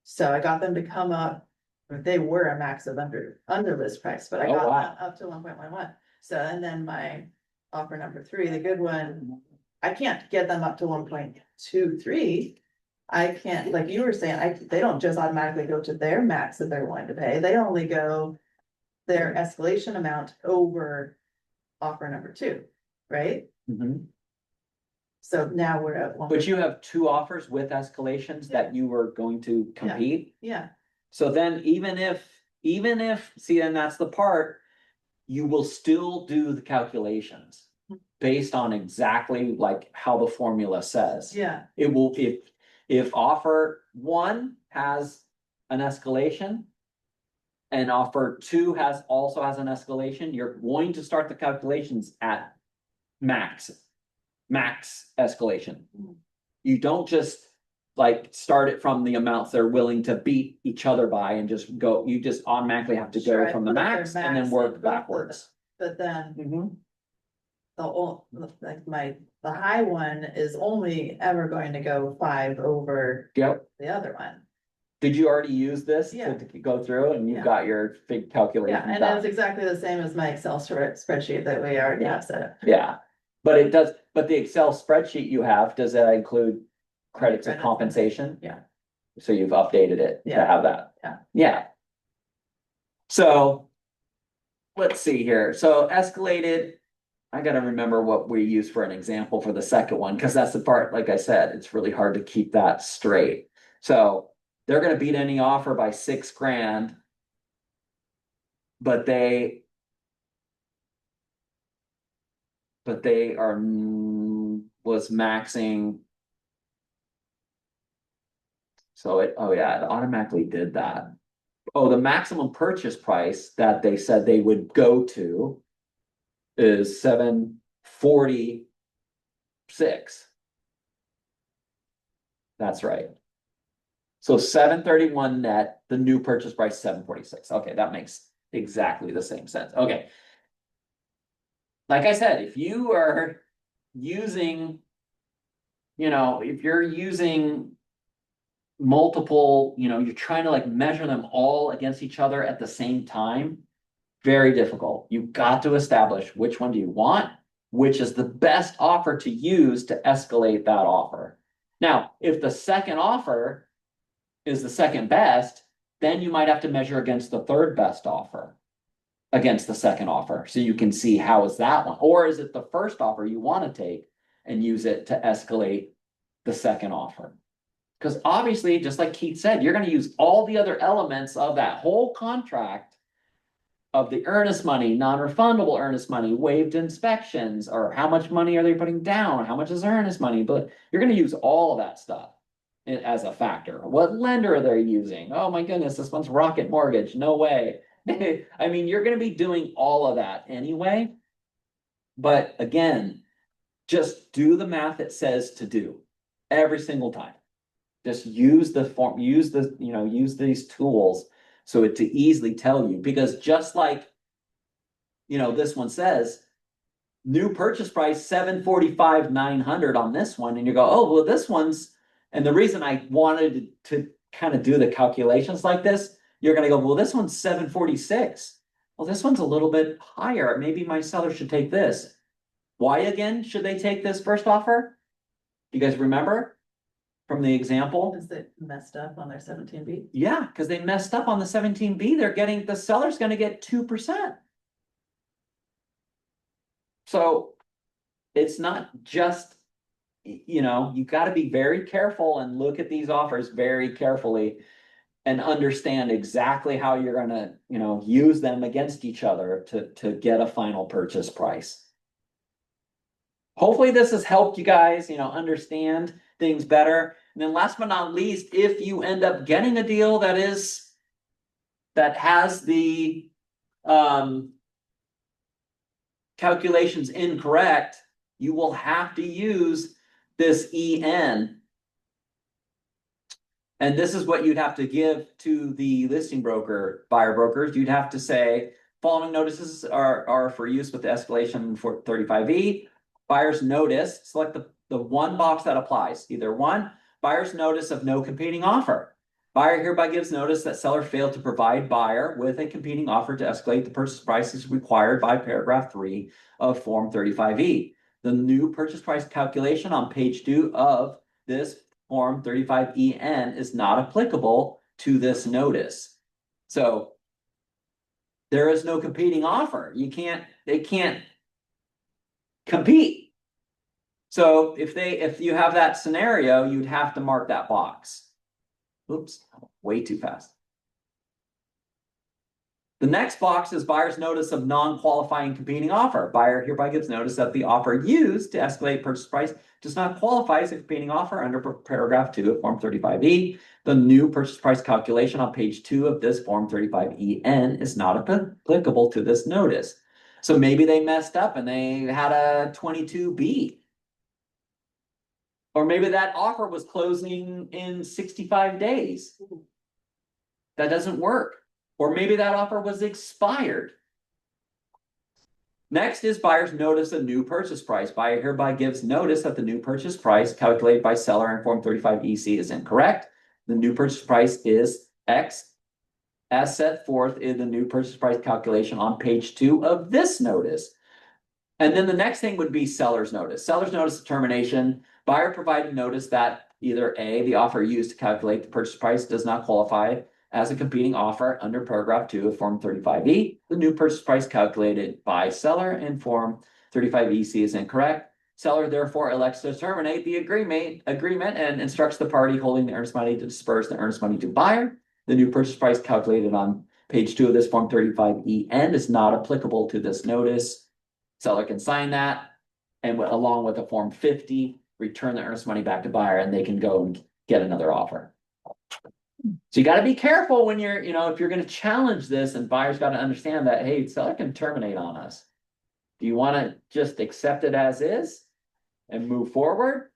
So I got them to come up, or they were a max of under list price, but I Oh, got wow. them up to 1.11. So, and then my offer number 3, the good one, I can't get them up to 1.23. I can't, like you were saying, they don't just automatically go to their max that they're willing to pay, they only go their escalation amount over offer number 2, right? Mhm. So now we're at one. But you have 2 offers with escalations that you were going to compete? Yeah, So then even if, see, and that's the part, you will still do the calculations based on exactly like how the formula says. yeah, It will, if offer 1 has an escalation, and offer two also has an escalation, you're going to start the calculations at max escalation. You don't just like start it from the amounts they're willing to beat each other by and just go, you just automatically have to Sure, go I from the put their max and then max work in both of them. backwards. But then Mhm. the high one is only ever going to go 5 over Yep. the other one. Did you already use this Yeah. to go through and you've Yeah. got your big calculation? Yeah, and done? it's exactly the same as my Excel spreadsheet that we already have set up. Yeah, but but the Excel spreadsheet you have, does that include credits of Credits. compensation? Yeah. So you've updated it to Yeah. have that? Yeah. Yeah. So, let's see here, so escalated. I gotta remember what we use for an example for the second one, because that's the part, like I said, it's really hard to keep that straight. So, they're gonna beat any offer by $6,000. But they are was maxing. So oh yeah, it automatically did that. Oh, the maximum purchase price that they said they would go to is $746. That's right. So $731 net, the new purchase price $746. Okay, that makes exactly the same sense. Okay. Like I said, if you are using, if you're using multiple, you're trying to like measure them all against each other at the same time, very difficult. You've got to establish which one do you want, which is the best offer to use to escalate that offer. Now, if the second offer is the second best, then you might have to measure against the third best offer against the second offer. So you can see how is that one, or is it the first offer you want to take and use it to escalate the second offer? Because obviously, just like Keith said, you're going to use all the other elements of that whole contract of the earnest money, non-refundable earnest money, waived inspections, or how much money are they putting down? How much is earnest money? But you're going to use all of that stuff as a factor. What lender are they using? Oh my goodness, this one's Rocket Mortgage. No way. I mean, you're going to be doing all of that anyway. But again, just do the math it says to do every single time. Just use the form, use these tools so it to easily tell you, because just like, this one says, new purchase price, $745,900 on this one. And you go, oh, well, this one's, and the reason I wanted to kind of do the calculations like this, you're going to go, well, this one's $746. Well, this one's a little bit higher. Maybe my seller should take this. Why again should they take this first offer? You guys remember from the example? Because they messed up on their 17B. Yeah, because they messed up on the 17B. The seller's going to get 2%. So it's not just, you got to be very careful and look at these offers very carefully and understand exactly how you're going to, use them against each other to get a final purchase price. Hopefully this has helped you guys, understand things better. And then last but not least, if you end up getting a deal that has the calculations incorrect, you will have to use this EN. And this is what you'd have to give to the listing broker, buyer brokers. You'd have to say, following notices are for use with the escalation for 35E. Buyer's notice, select the one box that applies. Either one, buyer's notice of no competing offer. Buyer hereby gives notice that seller failed to provide buyer with a competing offer to escalate the purchase prices required by paragraph 3 of Form 35E. The new purchase price calculation on page 2 of this Form 35EN is not applicable to this notice. So there is no competing offer. They can't compete. So if you have that scenario, you'd have to mark that box. Oops, way too fast. The next box is buyer's notice of non-qualifying competing offer. Buyer hereby gives notice that the offer used to escalate purchase price does not qualify as a competing offer under paragraph 2 of Form 35E. The new purchase price calculation on page 2 of this Form 35EN is not applicable to this notice. So maybe they messed up and they had a 22B. Or maybe that offer was closing in 65 days. That doesn't work. Or maybe that offer was expired. Next is buyer's notice of new purchase price. Buyer hereby gives notice that the new purchase price calculated by seller in Form 35EC is incorrect. The new purchase price is X as set forth in the new purchase price calculation on page 2 of this notice. And then the next thing would be seller's notice. Seller's notice of termination. Buyer provided notice that either A, the offer used to calculate the purchase price does not qualify as a competing offer under paragraph 2 of Form 35E. The new purchase price calculated by seller in Form 35EC is incorrect. Seller therefore elects to terminate the agreement and instructs the party holding the earnest money to disperse the earnest money to buyer. The new purchase price calculated on page 2 of this Form 35EN is not applicable to this notice. Seller can sign that, and along with a Form 50, return the earnest money back to buyer, and they can go and get another offer. So you got to be careful when you're, if you're going to challenge this, and buyers got to understand that, hey, seller can terminate on us. Do you want to just accept it as is and move forward?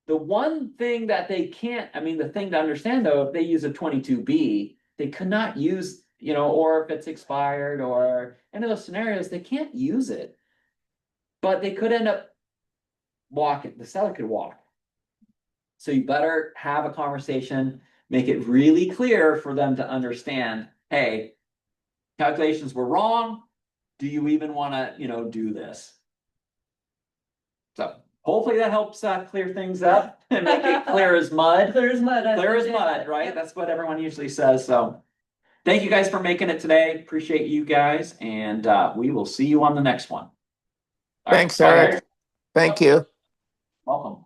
The one thing that they can't, the thing to understand though, if they use a 22B, they could not use, or if it's expired or any of those scenarios, they can't use it. But they could end up walking, the seller could walk. So you better have a conversation, make it really clear for them to understand, hey, calculations were wrong. Do you even want to, do this? So hopefully that helps clear things up and make it clear as mud. Clear as mud. Clear as mud, right? That's what everyone usually says. So thank you guys for making it today. Appreciate you guys. And we will see you on the next one. All right, Thanks, bye, Eric. guys. Thank you. Welcome.